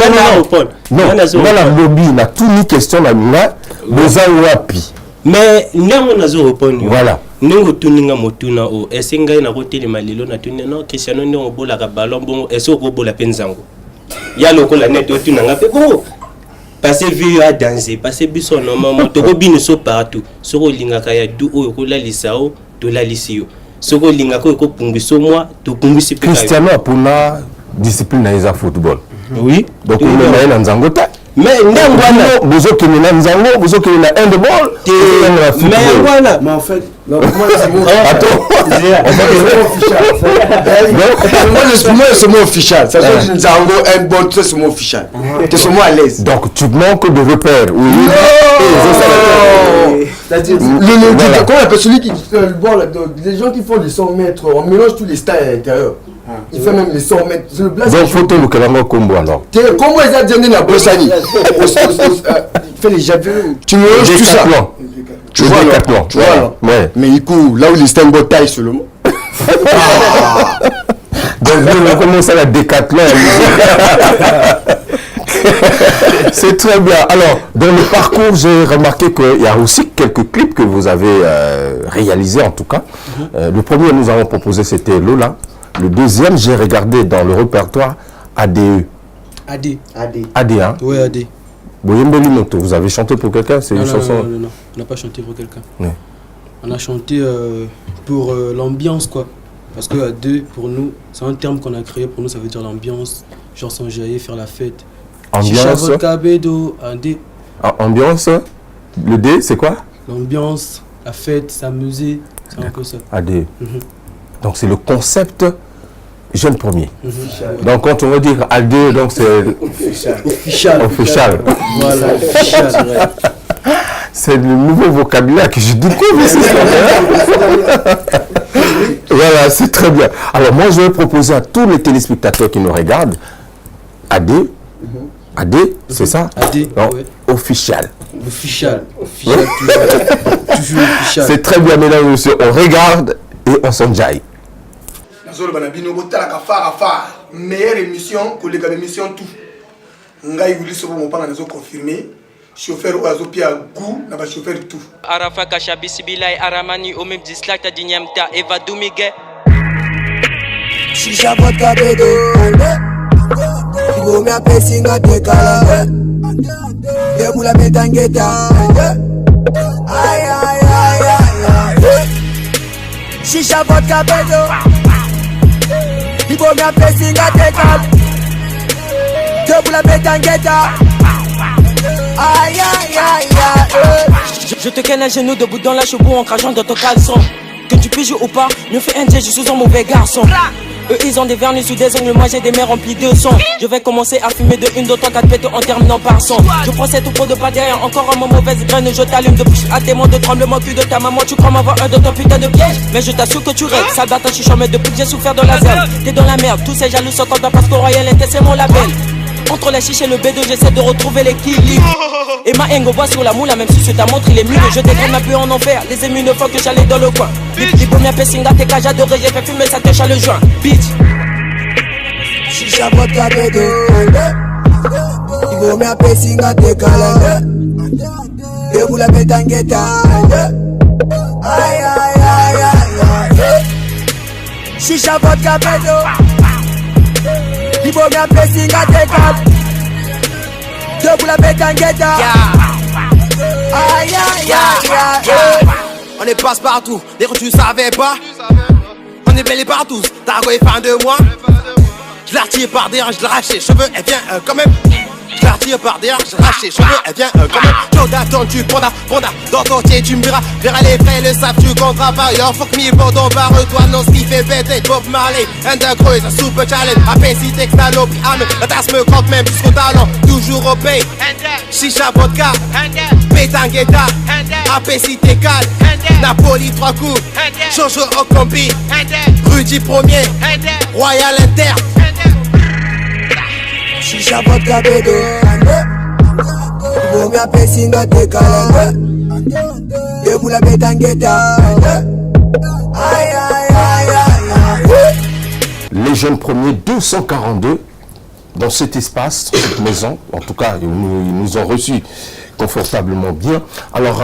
la lobby na tuni question na nga boza wapi mais ndango nazo répondre voilà ndingo tuninga motuna o esenga na hôtel malilo na tuni non question ndingo bola ka ballon bongo eso ko bola penzango ya lokola net tunanga pe ko passer vieux à danser passer biso normalement toko bino so partout soko lingaka ya du oyo ko la lisao to la lisio soko lingaka ko pumbiso moi to pumbisi pe Cristiano apuna discipline na eza football oui donc on est na nzango ta mais ndangwana bozo kini na nzango bozo kini na handball mais voilà mais en fait Non, moi, c'est mon Attends. Moi, c'est mon official. Ça veut dire que un bon truc, c'est mon official. Tu es moi à l'aise. Donc, tu manques de repères. Oui. C'est-à-dire, comment on appelle celui qui. Bon, les gens qui font les 100 mètres, on mélange tous les styles à l'intérieur. Il fait même les 100 mètres. C'est le blast. Donc, photo le Kalanga Combo alors. Comment ils ont donné la Bossani? Fait les javelins. Tu mélanges tout ça. Tu vois là, tu vois là. Ouais. Mais il court là où les Steinbock taillent seulement. Donc on commence à la décathlon. C'est très bien. Alors, dans le parcours, j'ai remarqué qu'il y a aussi quelques clips que vous avez réalisés en tout cas. Le premier nous avons proposé, c'était Lola. Le deuxième, j'ai regardé dans le répertoire ADE. AD. Hein? Oui, AD. Boyembeli Moto, vous avez chanté pour quelqu'un? C'est une chanson? Non, on n'a pas chanté pour quelqu'un. Oui. On a chanté pour l'ambiance, quoi. Parce que AD, pour nous, c'est un terme qu'on a créé pour nous, ça veut dire l'ambiance, genre s'enjailler, faire la fête. Ambiance. Cabedo, AD. Ambiance, le D, c'est quoi? L'ambiance, la fête, s'amuser, c'est un peu ça. AD. Donc c'est le concept jeune premier. Donc quand on va dire AD, donc c'est official. Voilà, official. C'est le nouveau vocabulaire que je découvre. Voilà, c'est très bien. Alors moi je vais proposer à tous les téléspectateurs qui nous regardent AD. AD, c'est ça? AD, ouais. Official. Official, toujours official. C'est très bien, mesdames et messieurs. On regarde et on s'enjaille. Meilleure émission que les émissions tout. Ngai Willy Sobo Mopanga nous confirmé. Chauffeur ou azopia goût n'a pas chauffeur tout. Arafa Kashabi Sibilai Aramani Omem Dislacta Dinyamta Eva Dumige. Shisha vodka bedo. Ibo me apesinga te kalanga. Debula betangeta. Ay ay ay ay. Shisha vodka bedo. Ibo me apesinga te kalanga. Debula betangeta. Aïe aïe aïe aïe. Je te ken à genoux debout dans la chevaux en crachant dans ton caleçon. Que tu piges ou pas, ne fais un jet, je suis un mauvais garçon. Eux ils ont des vernis sous des ongles, moi j'ai des mers remplies de son. Je vais commencer à fumer de 1, 2, 3, 4 pétos en terminant par son. Je prends cette peau de pas derrière, encore un mot mauvaise graine. Je t'allume de bouche à témoin de tremblement cul de ta maman. Tu crois m'avoir un de ton putain de piège, mais je t'assure que tu rêves. Sale bâtard, je suis chômé depuis que j'ai souffert de la zèle. T'es dans la merde, tous ces jaloux sont contents parce qu'au Royal était c'est mon label. Entre la chiche et le bédo, j'essaie de retrouver l'équilibre. Et ma haine voit sur la moule, même si je ta montre, il est mieux. Je dégrade un peu en enfer, les ennemis ne font que j'allais dans le coin. Les premiers pessinga, tes cages adorées, j'ai fait fumer, ça te chat le joint. Bitch. Shisha vodka bedo. Ibo me apesinga te kalanga. Debula betangeta. Ay ay ay ay. Shisha vodka bedo. Ibo me apesinga te kalanga. Debula betangeta. Aïe aïe aïe. On est passe partout, les tu savais pas. On est bêlés par tous, t'as quoi fan de moi. Je la retire par derrière, je l'arrache les cheveux, elle vient quand même. Je la retire par derrière, je l'arrache les cheveux, elle vient quand même. Joe d'attends, tu prends dans ton pied, tu me verras. Verras les frais, le savent, tu compteras pas. Yo, fuck me, bordon, barre-toi, non, ce qui fait péter, Bob Marley. Underground, c'est un super challenge. À peine si t'es que t'as l'opie, la tasse me compte même jusqu'au talent. Toujours au pays, chicha vodka, pétangueta, AP si t'es calme. Napoli 3 coups, Jojo au combi, Rudy premier, Royal Inter. Shisha vodka bedo. Ibo me apesinga te kalanga. Debula betangeta. Aïe aïe aïe aïe. Les jeunes premiers 242 dans cet espace, cette maison, en tout cas ils nous ont reçus confortablement bien. Alors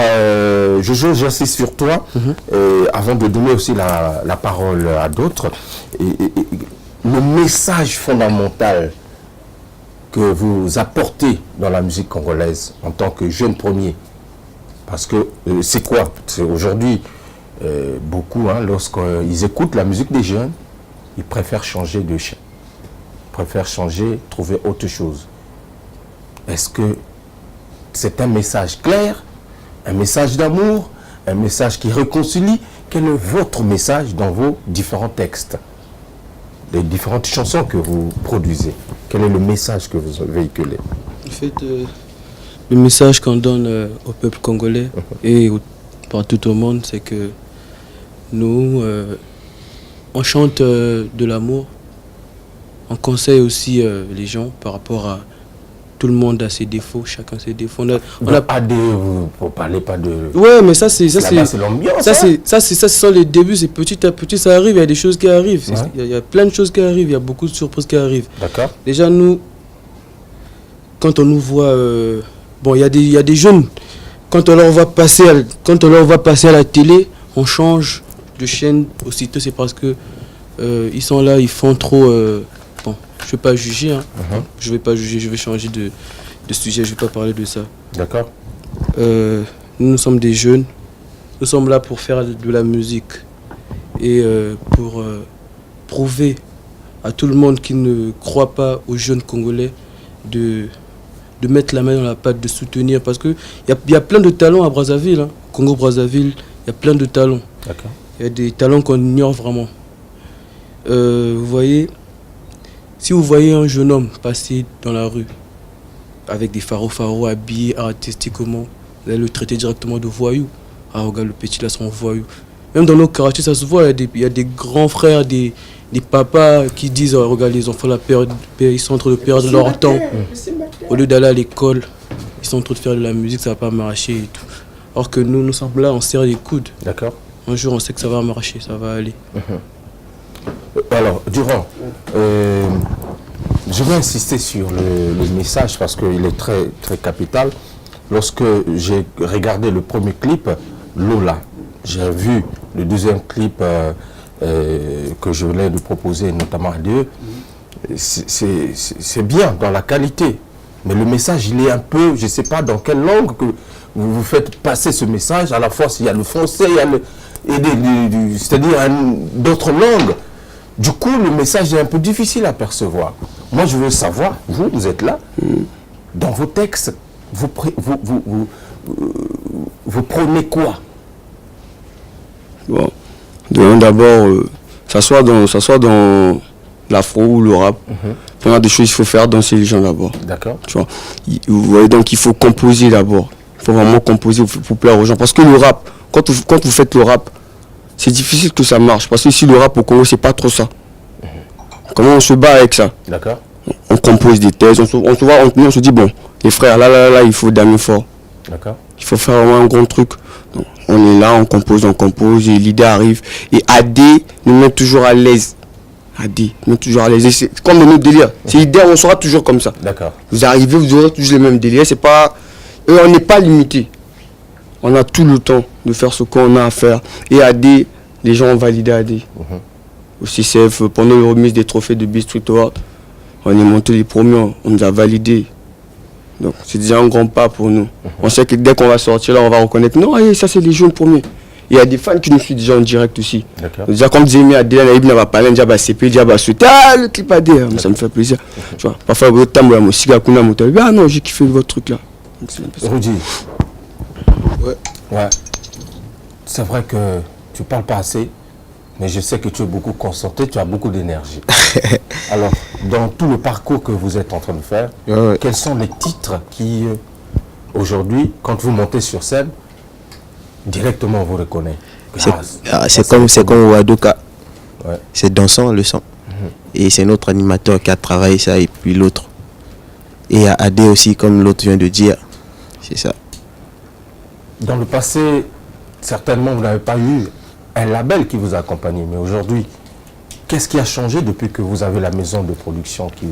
j'insiste sur toi, avant de donner aussi la parole à d'autres, le message fondamental que vous apportez dans la musique congolaise en tant que jeune premier, parce que c'est quoi? C'est aujourd'hui beaucoup, lorsqu'ils écoutent la musique des jeunes, ils préfèrent changer de chien, préfèrent changer, trouver autre chose. Est-ce que c'est un message clair, un message d'amour, un message qui réconcilie. Quel est votre message dans vos différents textes, les différentes chansons que vous produisez? Quel est le message que vous véhiculez? En fait, le message qu'on donne au peuple congolais et partout au monde, c'est que nous, on chante de l'amour, on conseille aussi les gens par rapport à tout le monde a ses défauts, chacun ses défauts. On a pas de, vous parlez pas de. Ouais, mais ça c'est l'ambiance. Ça ce sont les débuts, c'est petit à petit ça arrive. Il y a des choses qui arrivent. Il y a plein de choses qui arrivent. Il y a beaucoup de surprises qui arrivent. D'accord. Déjà nous, quand on nous voit, bon, il y a des jeunes. Quand on leur va passer à la télé, on change de chaîne aussitôt. C'est parce que ils sont là, ils font trop. Bon, je ne vais pas juger, hein. Je vais pas juger, je vais changer de sujet, je ne vais pas parler de ça. D'accord. Nous sommes des jeunes, nous sommes là pour faire de la musique et pour prouver à tout le monde qui ne croit pas aux jeunes Congolais de mettre la main dans la pâte, de soutenir, parce qu'il y a plein de talents à Brazzaville, hein. Congo-Brazzaville, il y a plein de talents. D'accord. Il y a des talents qu'on ignore vraiment. Vous voyez, si vous voyez un jeune homme passer dans la rue avec des pharo habillés artistiquement, vous allez le traiter directement de voyou. Ah, regarde, le petit là, c'est un voyou. Même dans nos quartiers, ça se voit, il y a des grands frères, des papas qui disent oh, regarde, les enfants ils sont en train de perdre leur temps. Au lieu d'aller à l'école, ils sont en train de faire de la musique, ça va pas marcher et tout. Alors que nous sommes là, on serre les coudes. D'accord. Un jour, on sait que ça va marcher, ça va aller. Alors, Durand, je vais insister sur le message parce qu'il est très, très capital. Lorsque j'ai regardé le premier clip, Lola, j'ai vu le deuxième clip que je voulais lui proposer, notamment à Dieu. C'est bien dans la qualité, mais le message, il est un peu, je ne sais pas dans quelle langue que vous faites passer ce message. À la fois, il y a le français, il y a c'est-à-dire d'autres langues. Du coup, le message est un peu difficile à percevoir. Moi, je veux savoir, vous êtes là, dans vos textes, vous prenez quoi? Bon, d'abord, ça soit dans l'afro ou le rap. Première des choses, il faut faire danser les gens d'abord. D'accord. Tu vois, vous voyez, donc il faut composer d'abord. Il faut vraiment composer pour plaire aux gens. Parce que le rap, quand vous faites le rap, c'est difficile que ça marche. Parce que ici, le rap au Congo, c'est pas trop ça. Comment on se bat avec ça? D'accord. On compose des thèses, on se dit, bon, les frères, là, il faut damer fort. D'accord. Il faut faire vraiment un grand truc. Donc, on est là, on compose, et l'idée arrive. Et AD nous met toujours à l'aise. AD nous met toujours à l'aise. Et c'est comme notre délire. C'est l'idée, on sera toujours comme ça. D'accord. Vous arrivez, vous aurez toujours les mêmes délires. C'est pas... on n'est pas limité. On a tout le temps de faire ce qu'on a à faire. Et AD, les gens ont validé AD. Au CCF, pendant le remise des trophées de B-Street Award, on est monté les premiers, on nous a validé. Donc c'est déjà un grand pas pour nous. On sait que dès qu'on va sortir là, on va reconnaître, non, allez, ça c'est les jeunes premiers. Il y a des fans qui nous suivent déjà en direct aussi. Déjà quand j'ai mis AD, il n'a pas parlé, déjà CP, déjà le clip AD, ça me fait plaisir. Tu vois, parfois, ah non, j'ai kiffé votre truc là. Rudy. Ouais. C'est vrai que tu parles pas assez, mais je sais que tu es beaucoup concentré, tu as beaucoup d'énergie. Alors, dans tout le parcours que vous êtes en train de faire, quels sont les titres qui, aujourd'hui, quand vous montez sur scène, directement on vous reconnaît? C'est comme Wadoka. C'est dansant le son. Et c'est notre animateur qui a travaillé ça, et puis l'autre. Et à AD aussi, comme l'autre vient de dire. C'est ça. Dans le passé, certainement vous n'avez pas eu un label qui vous a accompagné, mais aujourd'hui, qu'est-ce qui a changé depuis que vous avez la maison de production qui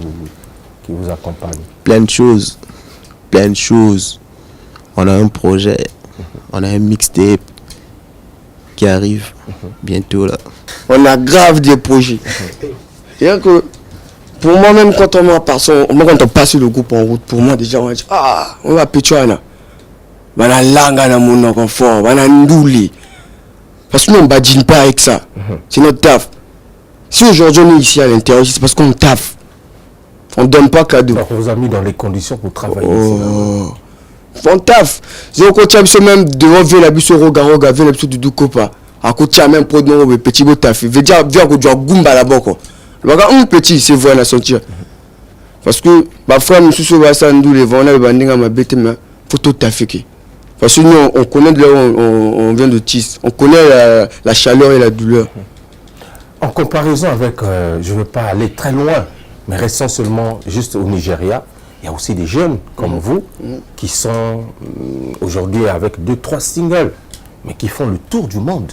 vous accompagne? Plein de choses. On a un projet, on a un mixtape qui arrive bientôt là. On a grave des projets. C'est-à-dire que pour moi-même, quand on passe le groupe en route, pour moi déjà on va dire on va pétuana. Bana langa na mon confort, bana ndouli. Parce que nous on ne badine pas avec ça. C'est notre taf. Si aujourd'hui on est ici à l'intérieur, c'est parce qu'on taffe. On ne donne pas cadeau. Alors on vous a mis dans les conditions pour travailler. font taf. J'ai côté même devant vers la biso roga vers la biso du copa. À côté même pour nous petit beau taf. Veut dire bien que tu as gumba là-bas quoi. Un petit c'est voir la sentir. Parce que ma frère monsieur Sobasa nous les vend là bandinga ma bête mais faut tout taffer. Parce que nous on connaît de là on vient de Tis. On connaît la chaleur et la douleur. En comparaison avec, je ne veux pas aller très loin, mais restons seulement juste au Nigeria, il y a aussi des jeunes comme vous qui sont aujourd'hui avec 2-3 singles, mais qui font le tour du monde.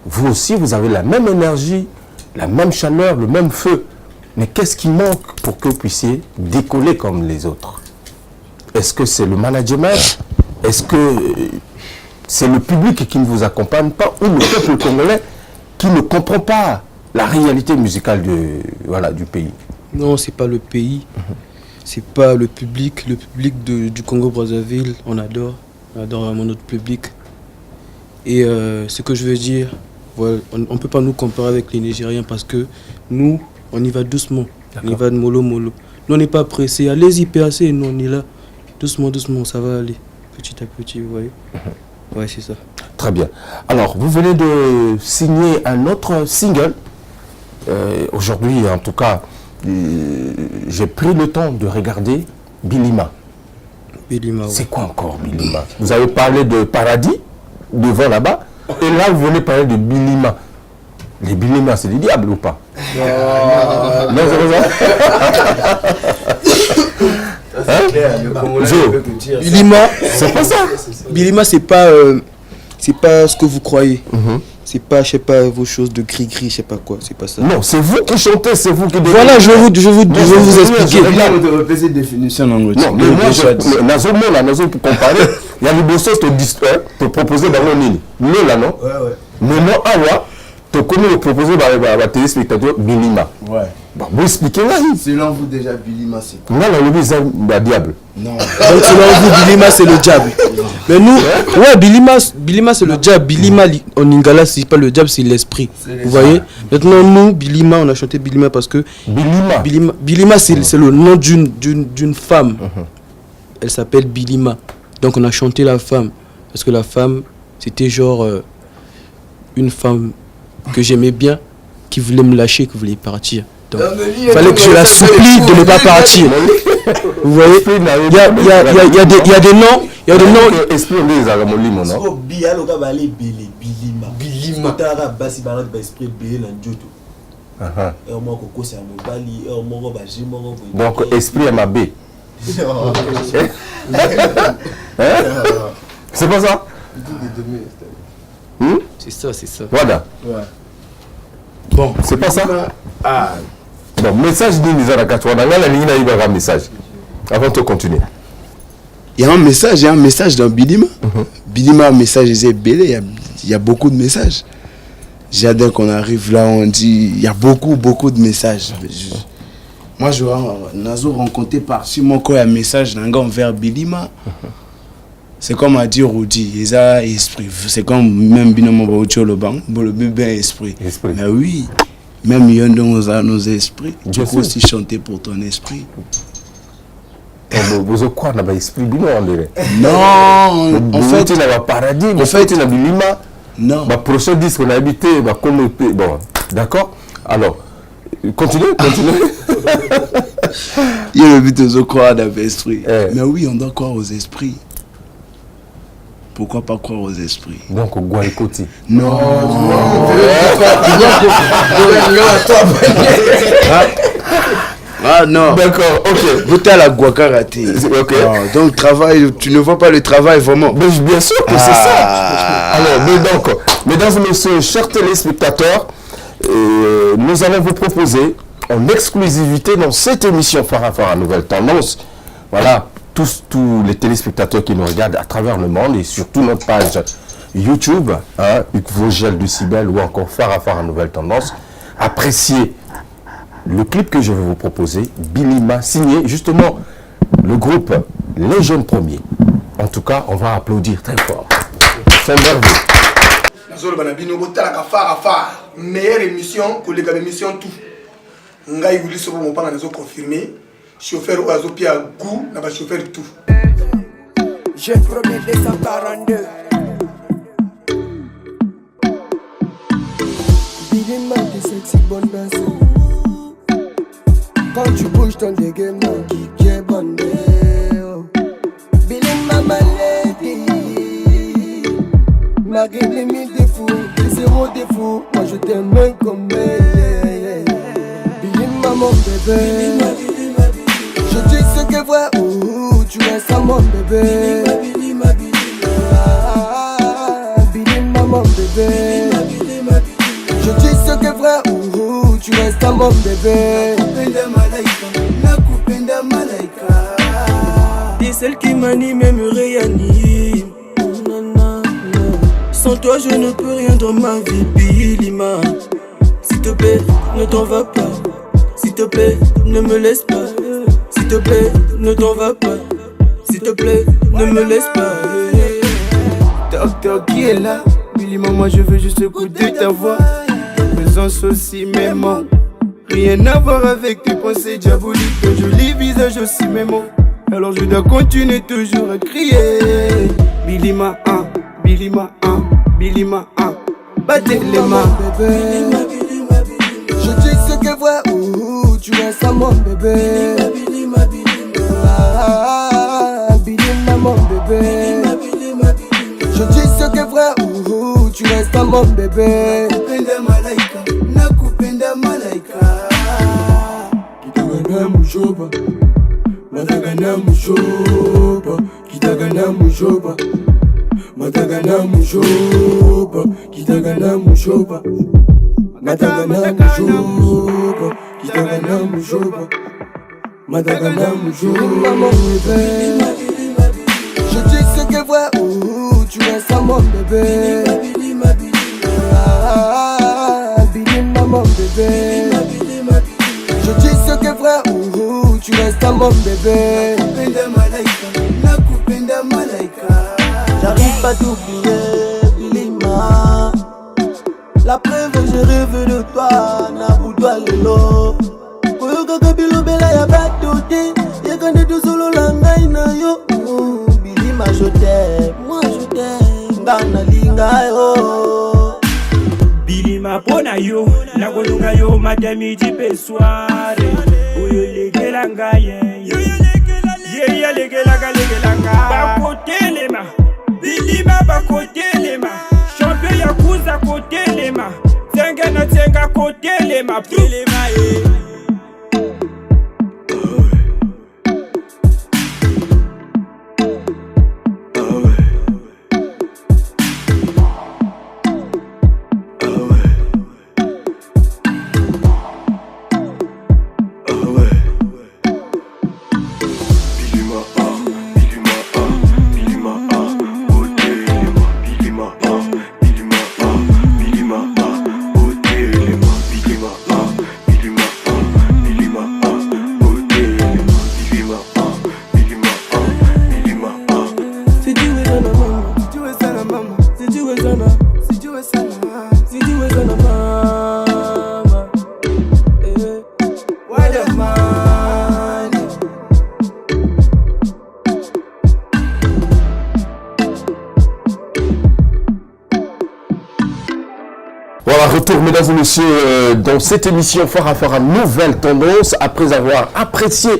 Vous aussi, vous avez la même énergie, la même chaleur, le même feu. Mais qu'est-ce qui manque pour que vous puissiez décoller comme les autres? Est-ce que c'est le management? Est-ce que c'est le public qui ne vous accompagne pas ou le peuple congolais qui ne comprend pas la réalité musicale du pays? Non, c'est pas le pays, c'est pas le public. Le public du Congo-Brazzaville, on adore vraiment notre public. Et ce que je veux dire, voilà, on ne peut pas nous comparer avec les Nigériens parce que nous, on y va doucement, on y va de mollo mollo. Nous, on n'est pas pressé, allez-y, PAC, nous on est là, doucement, doucement, ça va aller, petit à petit, vous voyez. Ouais, c'est ça. Très bien. Alors, vous venez de signer un autre single. Aujourd'hui, en tout cas, j'ai pris le temps de regarder Bilima. Bilima, oui. C'est quoi encore Bilima? Vous avez parlé de Paradis, devant là-bas, et là, vous venez parler de Bilima. Les Bilima, c'est des diables ou pas? Non, c'est clair, Bilima, c'est pas ça. Bilima, c'est pas ce que vous croyez. C'est pas, je sais pas, vos choses de gris-gris, je sais pas quoi, c'est pas ça. Non, c'est vous qui chantez, c'est vous qui... Voilà, je vais vous expliquer. Je vais vous définition en anglais. Non, mais moi, Nazo, pour comparer, il y a des bosses te proposer dans le ligne. Le là, non? Ouais, ouais. Mais moi, Awa, te connais le proposer par la téléspectateur Bilima. Ouais. Bon, vous expliquez là. Selon vous, déjà, Bilima, c'est quoi? Non, le c'est le diable. Non. Donc, selon vous, Bilima, c'est le diable. Mais nous, ouais, Bilima, c'est le diable. Bilima, en Lingala, c'est pas le diable, c'est l'esprit. Vous voyez? Maintenant, nous, Bilima, on a chanté Bilima parce que. Bilima, c'est le nom d'une femme. Elle s'appelle Bilima. Donc, on a chanté la femme. Parce que la femme, c'était genre une femme que j'aimais bien, qui voulait me lâcher, qui voulait partir. Donc, il fallait que je la supplie de ne pas partir. Vous voyez, il y a des noms. Il y a des noms. Donc, esprit ma B. C'est pas ça? C'est ça. Voilà. Bon, c'est pas ça? Ah. Bon, message de Nizaraka, tu vois, dans la ligne, il y a un message. Avant de continuer. Il y a un message dans Bilima. Bilima, un message, il y a beaucoup de messages. J'adore qu'on arrive là, on dit, il y a beaucoup de messages. Moi, je Nazo rencontré par si mon corps un message d'un gars envers Bilima. C'est comme a dit Rudi, ils ont esprit. C'est comme même Binomo Baucho le banc, le bien esprit. Mais oui, même il y a nos esprits. Tu peux aussi chanter pour ton esprit. Vous avez quoi dans l'esprit Binomo? Non, en fait, il y a paradis, en fait, il y a Bilima. Non. Le prochain disque qu'on a habité, bon, d'accord. Alors, continuez. Il y a le but de croire dans l'esprit. Mais oui, on doit croire aux esprits. Pourquoi pas croire aux esprits? Donc au Guaïkoti. Non. Ah non. D'accord, ok. Vous êtes à la Guakarate. Ok. Donc travail, tu ne vois pas le travail vraiment. Mais bien sûr que c'est ça. Alors, mesdames et messieurs, chers téléspectateurs, nous allons vous proposer en exclusivité dans cette émission Farafara Nouvelle Tendance, voilà, tous les téléspectateurs qui nous regardent à travers le monde et surtout notre page YouTube, Vogel du Cibel ou encore Farafara Nouvelle Tendance, appréciez le clip que je vais vous proposer, Bilima, signé justement le groupe Les Jeunes Premiers. En tout cas, on va applaudir très fort. C'est merveilleux. Meilleure émission que les émissions tout. Ngai voulu se confirmer. Chauffeur ou azopia goût n'a pas chauffeur tout. Jeune premier 242. Billy Man, t'es sexy, bonne danse. Quand tu bouges ton dégaiement, qui est bonne. Billy Mama Lady. Malgré les 1000 défauts, les 0 défauts, moi je t'aime comme elle. Billy Maman bébé. Je dis ce que vrai, tu restes à mon bébé. Billy Maman bébé. Je dis ce que vrai, tu restes à mon bébé. T'es celle qui m'anime et me réanime. Sans toi je ne peux rien dans ma vie, Billy Ma. S'il te plaît, ne t'en va pas. S'il te plaît, ne me laisse pas. S'il te plaît, ne t'en va pas. S'il te plaît, ne me laisse pas. Docteur qui est là? Billy Ma, moi je veux juste écouter ta voix. Ta présence aussi m'aimant. Rien à voir avec tes pensées diaboliques. Ton joli visage aussi m'aimant. Alors je dois continuer toujours à crier. Billy Ma, Billy Ma, Billy Ma, battez les mains. Je dis ce que vrai, tu restes à mon bébé. Billy Maman bébé. Je dis ce que vrai, tu restes à mon bébé. Kitagana mushoba, matagana mushoba, kitagana mushoba. Matagana mushoba, kitagana mushoba. Matagana mushoba, kitagana mushoba. Matagana mushoba. Maman bébé. Je dis ce que vrai, tu restes à mon bébé. Billy Maman bébé. Je dis ce que vrai, tu restes à mon bébé. J'arrive pas t'oublier, Billy Ma. La preuve, je rêve de toi, Naboudoua Lelo. Koyoka kabilo bela ya batote. Yekande tout solo la ngai na yo. Billy Ma, je t'aime, moi je t'aime. Ngana linga yo. Billy Ma pona yo, na kolunga yo matamidi pe soare. Oyo legela ngaye. Ye legela nga. Bakotelema. Billy Ma bakotelema. Champion ya kuza kotelema. Tenga na tenga kotelema. Telema Retour, mesdames et messieurs, dans cette émission Phare à Phare, nouvelle tendance, après avoir apprécié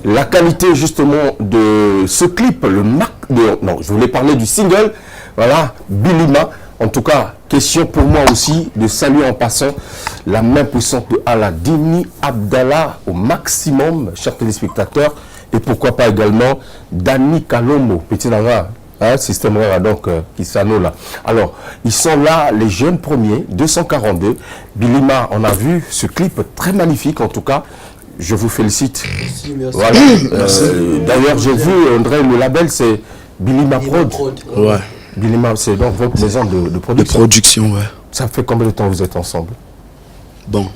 la qualité justement de ce clip, je voulais parler du single, voilà, Billy Ma. En tout cas, question pour moi aussi de saluer en passant la main puissante de Aladini Abdallah au maximum, chers téléspectateurs, et pourquoi pas également Dani Kalombo, petit nara. Système rare donc qui s'annule là. Alors, ils sont là, les jeunes premiers, 242. Billy Ma, on a vu ce clip très magnifique en tout cas. Je vous félicite. Merci, merci. Voilà. D'ailleurs, j'ai vu, André, le label, c'est Billy Ma Prod. Ouais. Billy Ma, c'est donc votre maison de production. De production, ouais. Ça fait combien de temps vous êtes ensemble? Bon.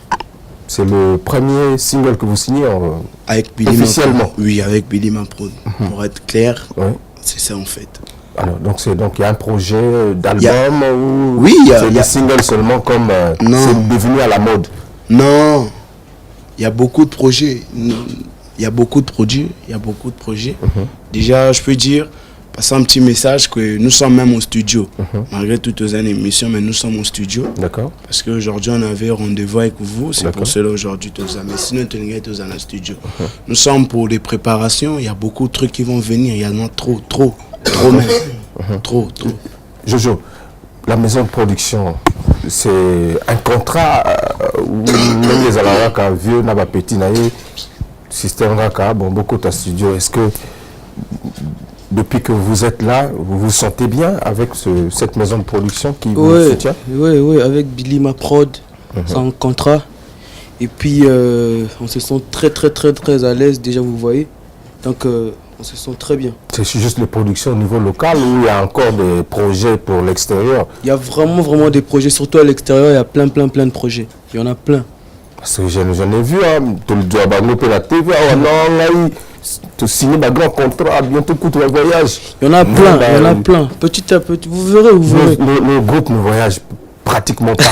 C'est le premier single que vous signez avec Billy officiellement. Oui, avec Billy Ma Prod. Pour être clair, c'est ça en fait. Alors, donc il y a un projet d'album ou oui, c'est des singles seulement comme c'est devenu à la mode? Non, il y a beaucoup de projets. Il y a beaucoup de projets. Déjà, je peux dire, passer un petit message que nous sommes même au studio. Malgré toutes les émissions, mais nous sommes au studio. D'accord. Parce qu'aujourd'hui, on avait rendez-vous avec vous. C'est pour cela aujourd'hui, mais sinon, tu es tous dans le studio. Nous sommes pour des préparations. Il y a beaucoup de trucs qui vont venir. Il y en a trop même. Trop. Jojo, la maison de production, c'est un contrat où même les alaraka vieux, n'a pas petit, système raka, bon, beaucoup de studio. Est-ce que depuis que vous êtes là, vous vous sentez bien avec cette maison de production qui vous soutient? Oui, avec Bilima Prod, c'est un contrat. Et puis, on se sent très à l'aise, déjà, vous voyez. Donc, on se sent très bien. C'est juste les productions au niveau local ou il y a encore des projets pour l'extérieur? Il y a vraiment des projets, surtout à l'extérieur, il y a plein de projets. Il y en a plein. Parce que j'en ai vu, tu dois la TV, tu signes un grand contrat, bientôt coûte le voyage. Il y en a plein, petit à petit, vous verrez. Le groupe ne voyage pratiquement pas.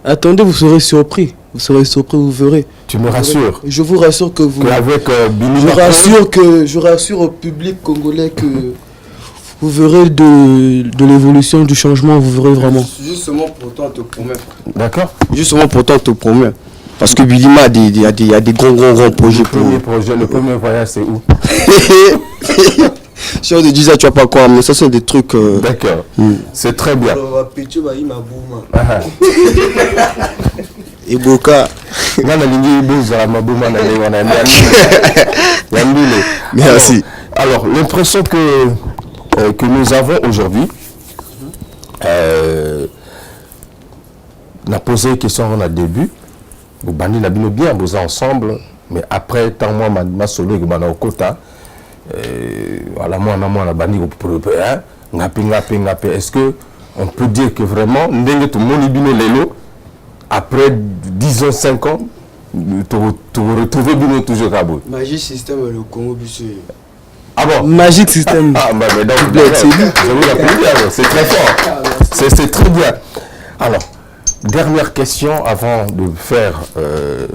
Attendez, vous serez surpris, vous verrez. Tu me rassures? Je vous rassure que vous... Avec je rassure au public congolais que vous verrez de l'évolution, du changement, vous verrez vraiment. Justement pour toi, te promets. D'accord. Justement pour toi, te promets. Parce que Bilima a des grands projets. Le premier voyage, c'est où? Si on te dit ça, tu vas pas croire, mais ça c'est des trucs... D'accord, c'est très bien. Et Boka. Merci. Alors, l'impression que nous avons aujourd'hui, on a posé une question avant le début. Vous bannez la bino bien, vous ensemble, mais après, tant moi, ma solo, que au quota, voilà, moi, la banni, est-ce que on peut dire que vraiment, tout le monde bino lelo, après 10 ans, 5 ans, tu retrouves bino toujours à bout? Magic System, le Congo, ah bon? Magic System. Ah, mais donc, c'est très fort. C'est très bien. Alors, dernière question avant de faire le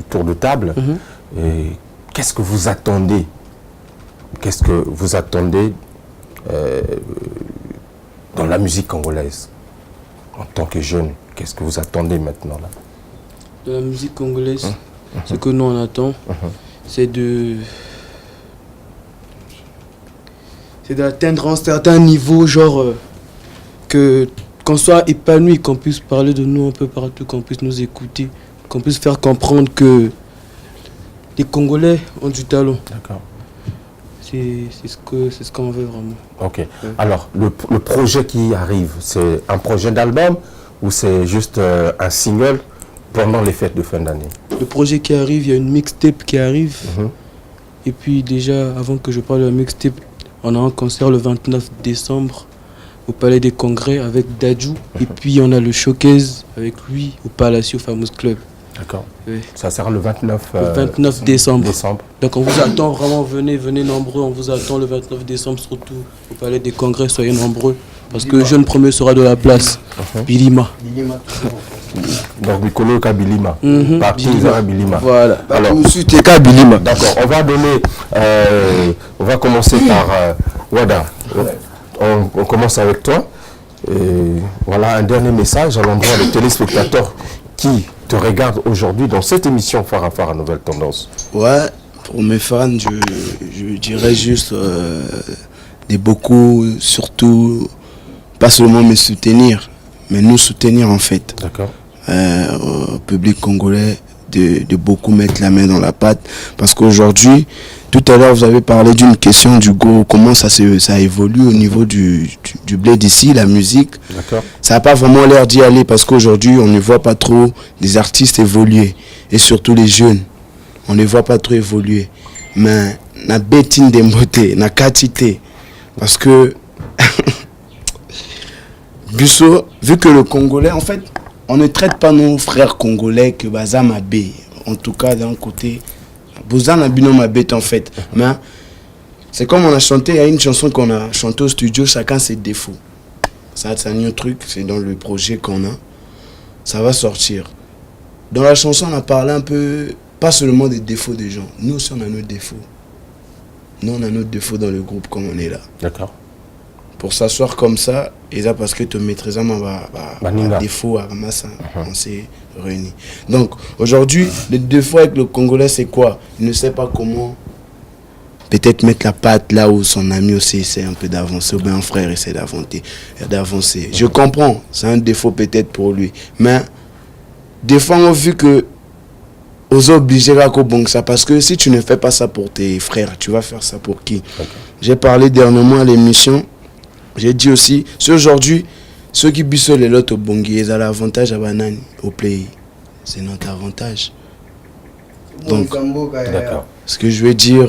tour de table. Qu'est-ce que vous attendez? Qu'est-ce que vous attendez dans la musique congolaise en tant que jeune? Qu'est-ce que vous attendez maintenant là? De la musique congolaise, ce que nous on attend, c'est d'atteindre un certain niveau, genre qu'on soit épanoui, qu'on puisse parler de nous un peu partout, qu'on puisse nous écouter, qu'on puisse faire comprendre que les Congolais ont du talent. D'accord. C'est ce qu'on veut vraiment. Ok. Alors, le projet qui arrive, c'est un projet d'album ou c'est juste un single pendant les fêtes de fin d'année? Le projet qui arrive, il y a une mixtape qui arrive. Et puis déjà, avant que je parle de la mixtape, on a un concert le 29 décembre au Palais des Congrès avec Dadju. Et puis on a le showcase avec lui au Palacio Famous Club. D'accord. Oui. Ça sera le 29, le 29 décembre. Donc on vous attend vraiment, venez nombreux. On vous attend le 29 décembre surtout au Palais des Congrès. Soyez nombreux. Parce que le jeune premier sera de la place. Bilima. Donc Mikolo Kabilima. Parti Bilima. Voilà. Alors, Bilima. D'accord. On va donner. On va commencer par Wada. On commence avec toi. Et voilà un dernier message à l'endroit des téléspectateurs qui te regardent aujourd'hui dans cette émission Phare à Phare à Nouvelle Tendance. Ouais, pour mes fans, je dirais juste de beaucoup, surtout, pas seulement me soutenir, mais nous soutenir en fait. D'accord. Au public congolais, de beaucoup mettre la main dans la pâte. Parce qu'aujourd'hui, tout à l'heure, vous avez parlé d'une question du go, comment ça évolue au niveau du blé d'ici, la musique. D'accord. Ça n'a pas vraiment l'air d'y aller parce qu'aujourd'hui, on ne voit pas trop des artistes évoluer. Et surtout les jeunes, on ne les voit pas trop évoluer. Mais na bétine de beauté, na quantité. Parce que, Busso, vu que le Congolais, en fait, on ne traite pas nos frères congolais que Bazama B. En tout cas, d'un côté, Bozan a binom bête en fait. Mais c'est comme on a chanté, il y a une chanson qu'on a chantée au studio, chacun ses défauts. Ça, c'est un autre truc, c'est dans le projet qu'on a. Ça va sortir. Dans la chanson, on a parlé un peu, pas seulement des défauts des gens. Nous aussi, on a nos défauts. nous on a nos défauts dans le groupe comme on est là. D'accord. Pour s'asseoir comme ça, et ça parce que tu maîtrises un défaut à Ramassa, on s'est réunis. Donc aujourd'hui, le défaut avec le Congolais c'est quoi? Il ne sait pas comment peut-être mettre la patte là où son ami aussi essaie un peu d'avancer, ou bien un frère essaie d'avancer. Je comprends, c'est un défaut peut-être pour lui. Mais des fois on a vu que aux obligés à ça, parce que si tu ne fais pas ça pour tes frères, tu vas faire ça pour qui? J'ai parlé dernièrement à l'émission. J'ai dit aussi, c'est aujourd'hui, ceux qui bissent les lots au Bongi, ils ont l'avantage à Banane, au play. C'est notre avantage. Donc, ce que je veux dire,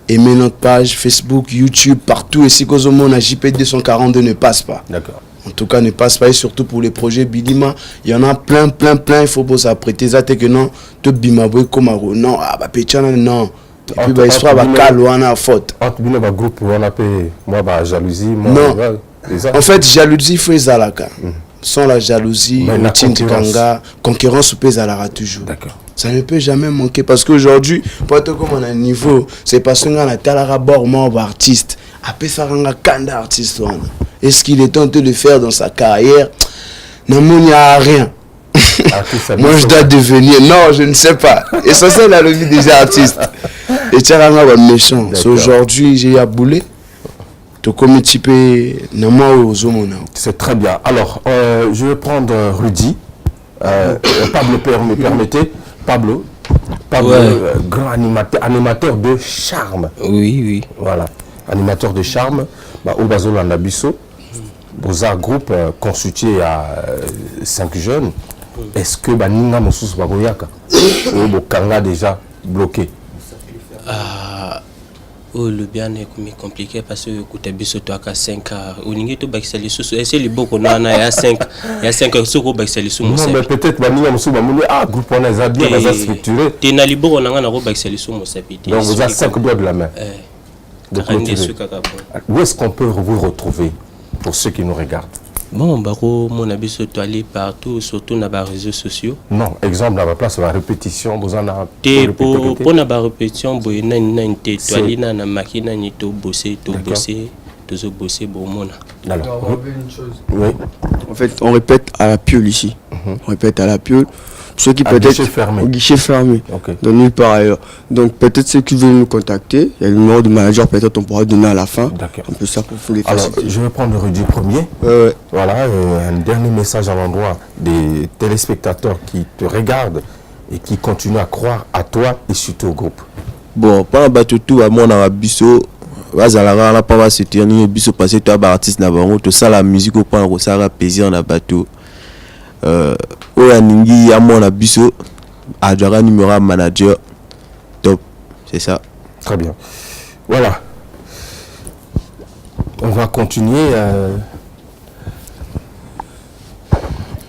aimer notre page, Facebook, YouTube, partout, et si Kozomon a JP 242 ne passe pas. D'accord. En tout cas, ne passe pas, et surtout pour les projets Bidima, il y en a plein, il faut pas s'apprêter. Ça, que non, tout Bimaboué, Komaro, non, Pétiana, non. Et puis, l'histoire va calmer, on a faute. Entre le groupe, on a payé, moi, jalousie. Non. En fait, jalousie, il faut les alaka. Sans la jalousie, la concurrence peut les toujours. D'accord. Ça ne peut jamais manquer parce qu'aujourd'hui, pour être comme on a un niveau, c'est parce qu'on a tel rapport mort artiste. Après ça, on a un artiste. Est-ce qu'il est tenté de le faire dans sa carrière? Non, il n'y a rien. Moi, je dois devenir. Non, je ne sais pas. Et ça, c'est la vie des artistes. Et tu as un méchant. Aujourd'hui, j'ai aboulé. C'est très bien. Alors, je vais prendre Rudy. Pablo, me permettez. Pablo, ouais. Grand animateur de charme. Oui. Voilà, animateur de charme. Au Bazolo Nabiso, Boza groupe constitué à 5 jeunes. Est-ce que Ninga Moussous Bagoyaka ou Bokanga déjà bloqué? Le bien est compliqué parce que écoutez biso toi à 5 au ningi to baxeli sous et c'est les beaucoup non il y a 5 sous baxeli sous. Non mais peut-être Ninga Moussous Bamoulé groupe on a bien structuré. Tu n'as libo on a na baxeli sous mon sapité. Donc vous avez 5 doigts de la main. Où est-ce qu'on peut vous retrouver pour ceux qui nous regardent? Bon, mon avis se toile partout, surtout dans les réseaux sociaux. Non, exemple, dans la place de la répétition, vous en avez pour la répétition, vous avez une toile, une machine, vous bosser, bon monde. Alors, une chose. Oui. En fait, on répète à la piole ici. On répète à la piole. Ceux qui peut-être au guichet fermé, de nulle part ailleurs. Donc peut-être ceux qui veulent nous contacter, il y a le numéro de manager, peut-être on pourra donner à la fin. Un peu ça pour vous les faciliter. Alors, je vais prendre le Rudy premier. Voilà, un dernier message à l'endroit des téléspectateurs qui te regardent et qui continuent à croire à toi et surtout au groupe. Bon, pas un bateau tout à mon arabiso. Vazalara n'a pas se tenir biso passer toi artiste na bango tout ça la musique au point ça va plaisir na bateau. Oyaningi à mon abiso adjara numéro manager top, c'est ça. Très bien. Voilà. On va continuer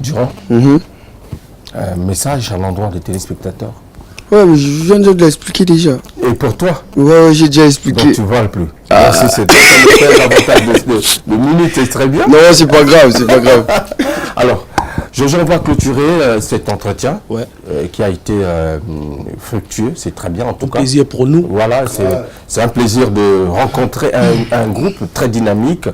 Durand. Un message à l'endroit des téléspectateurs. Ouais, mais je viens de l'expliquer déjà. Et pour toi? Ouais, j'ai déjà expliqué. Donc tu vois plus. Merci, c'est l'avantage de minutes, c'est très bien. Non, c'est pas grave, c'est pas grave. Alors, je vais clôturer cet entretien qui a été fructueux, c'est très bien en tout cas. Un plaisir pour nous. Voilà, c'est un plaisir de rencontrer un groupe très dynamique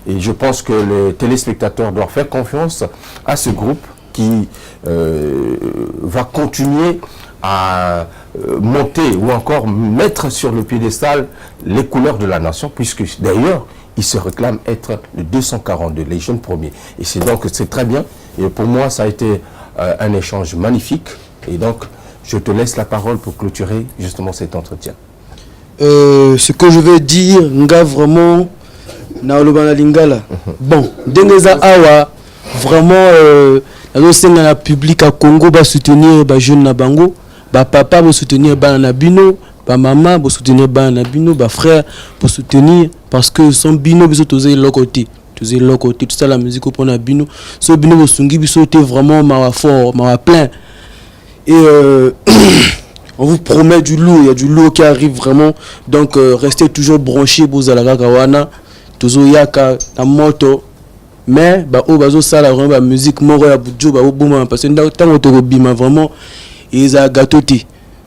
et je pense que les téléspectateurs doivent faire confiance à ce groupe qui va continuer à monter ou encore mettre sur le piédestal les couleurs de la nation, puisque d'ailleurs il se réclame être le 242, les jeunes premiers. Et c'est donc c'est très bien. Et pour moi, ça a été un échange magnifique. Et donc, je te laisse la parole pour clôturer justement cet entretien. Ce que je veux dire, nga vraiment, na olobana lingala. Bon, dengeza awa, vraiment, la public à Congo va soutenir les jeunes na bango. Papa va soutenir Bana Bino, maman va soutenir Bana Bino, frère pour soutenir parce que son bino biso toze lokoté, tout ça la musique pour na bino, so bino va sungi biso te vraiment ma fort, ma plein. Et on vous promet du lourd, il y a du lourd qui arrive vraiment. Donc restez toujours branchés pour Zalaga Kawana, tozo yaka ta moto. Mais o bazo sala vraiment la musique moro ya budjo ba obuma parce que ntango to bima vraiment ils ont gâteau,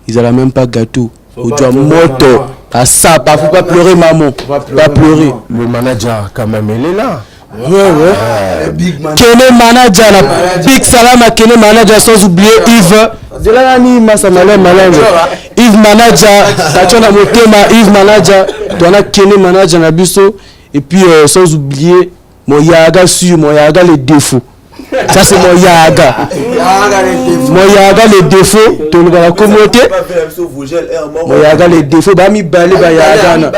ils n'ont même pas gâteau. Au moto, Ah ça, faut pas pleurer maman. Pas pleurer. Le manager quand même, il est là. Ouais. Kene manager, la Big Salama Kene manager, sans oublier Yves. De là, Massa manager. Yves manager, Tatiana Motema, Yves manager, Dona Kene manager, Nabiso. Et puis sans oublier mon Yaga sur mon Yaga les défauts. Ça c'est mon Yaga. Mon Yaga les défauts de la communauté. Mon Yaga les défauts. Bah mi balé bah Yaga.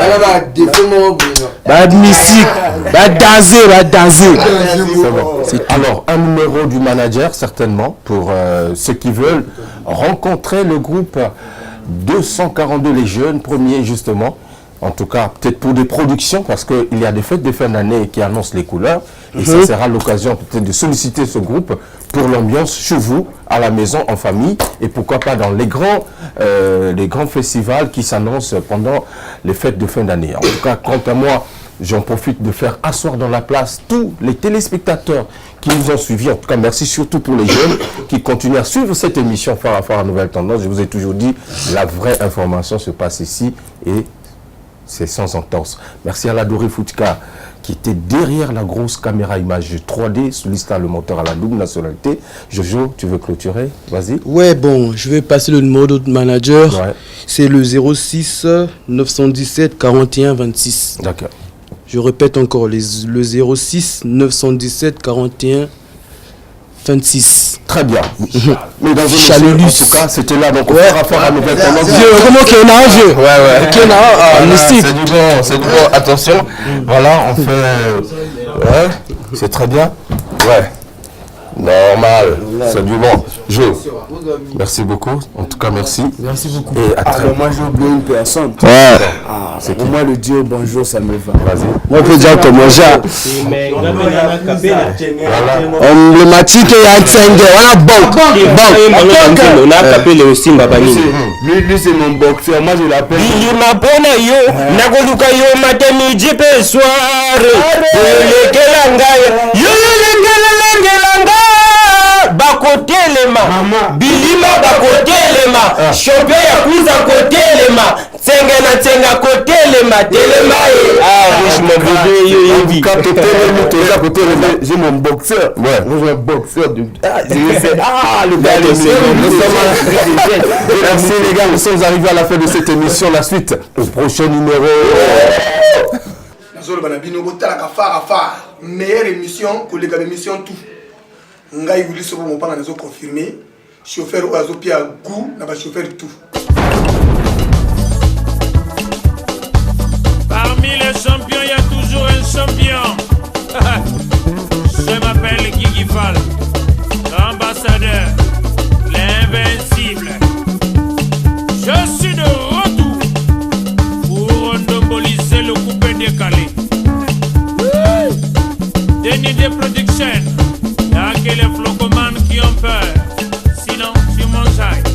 Bah musique. Bah danser. Alors un numéro du manager certainement pour ceux qui veulent rencontrer le groupe 242 les jeunes premiers justement. En tout cas, peut-être pour des productions, parce qu'il y a des fêtes de fin d'année qui annoncent les couleurs. Et ça sera l'occasion peut-être de solliciter ce groupe pour l'ambiance chez vous, à la maison, en famille. Et pourquoi pas dans les grands festivals qui s'annoncent pendant les fêtes de fin d'année. En tout cas, quant à moi, j'en profite de faire asseoir dans la place tous les téléspectateurs qui nous ont suivis. En tout cas, merci surtout pour les jeunes qui continuent à suivre cette émission Phare à Phare à Nouvelle Tendance. Je vous ai toujours dit, la vraie information se passe ici et c'est sans entorse. Merci à la Doré Foutka qui était derrière la grosse caméra image 3D, sollicitant le moteur à la double nationalité. Jojo, tu veux clôturer? Vas-y. Ouais, bon, je vais passer le numéro de manager. Ouais. C'est le 06 917 41 26. D'accord. Je répète encore, le 06 917 41 26. Très bien. Mesdames et messieurs, en tout cas, c'était là. Donc, on va faire à Nouvelle Tendance. Comment qu'il y en a un vieux? Ouais. C'est du bon. Attention. Voilà, on fait... Ouais, c'est très bien. Ouais. Normal. C'est du bon. Merci beaucoup. En tout cas, merci. Merci beaucoup. Et à très moi, j'ai oublié une personne. Ouais. Pour moi, le Dieu bonjour, ça me va. Vas-y. Moi, je peux dire comme ça. Emblématique et Yatsenge. Voilà, banque. On a appelé aussi Mbabani. Lui, c'est mon boxeur. Moi, je l'appelle. Il m'a bonne yo. Nagoluka yo matemi jipe soirée. Yo bakotelema bilima bakotelema shope ya kuza kotelema tsenga kotelema telema riche mon bébé yo yebi quand totelema j'ai mon boxeur j'ai un boxeur de le gars merci les gars, nous sommes arrivés à la fin de cette émission. La suite au prochain numéro. Meilleure émission que les gars émission tout. Ngai wuli sobo mo panga nazo confirmer chauffeur o azo pia goût na ba chauffeur tout. Parmi les champions, il y a toujours un champion. Je m'appelle Guigui Fall, l'ambassadeur, l'invincible. Je suis de retour pour endomboliser le coupé décalé. Denis de Production. Y'a que les flocomanes qui ont peur, sinon tu manges.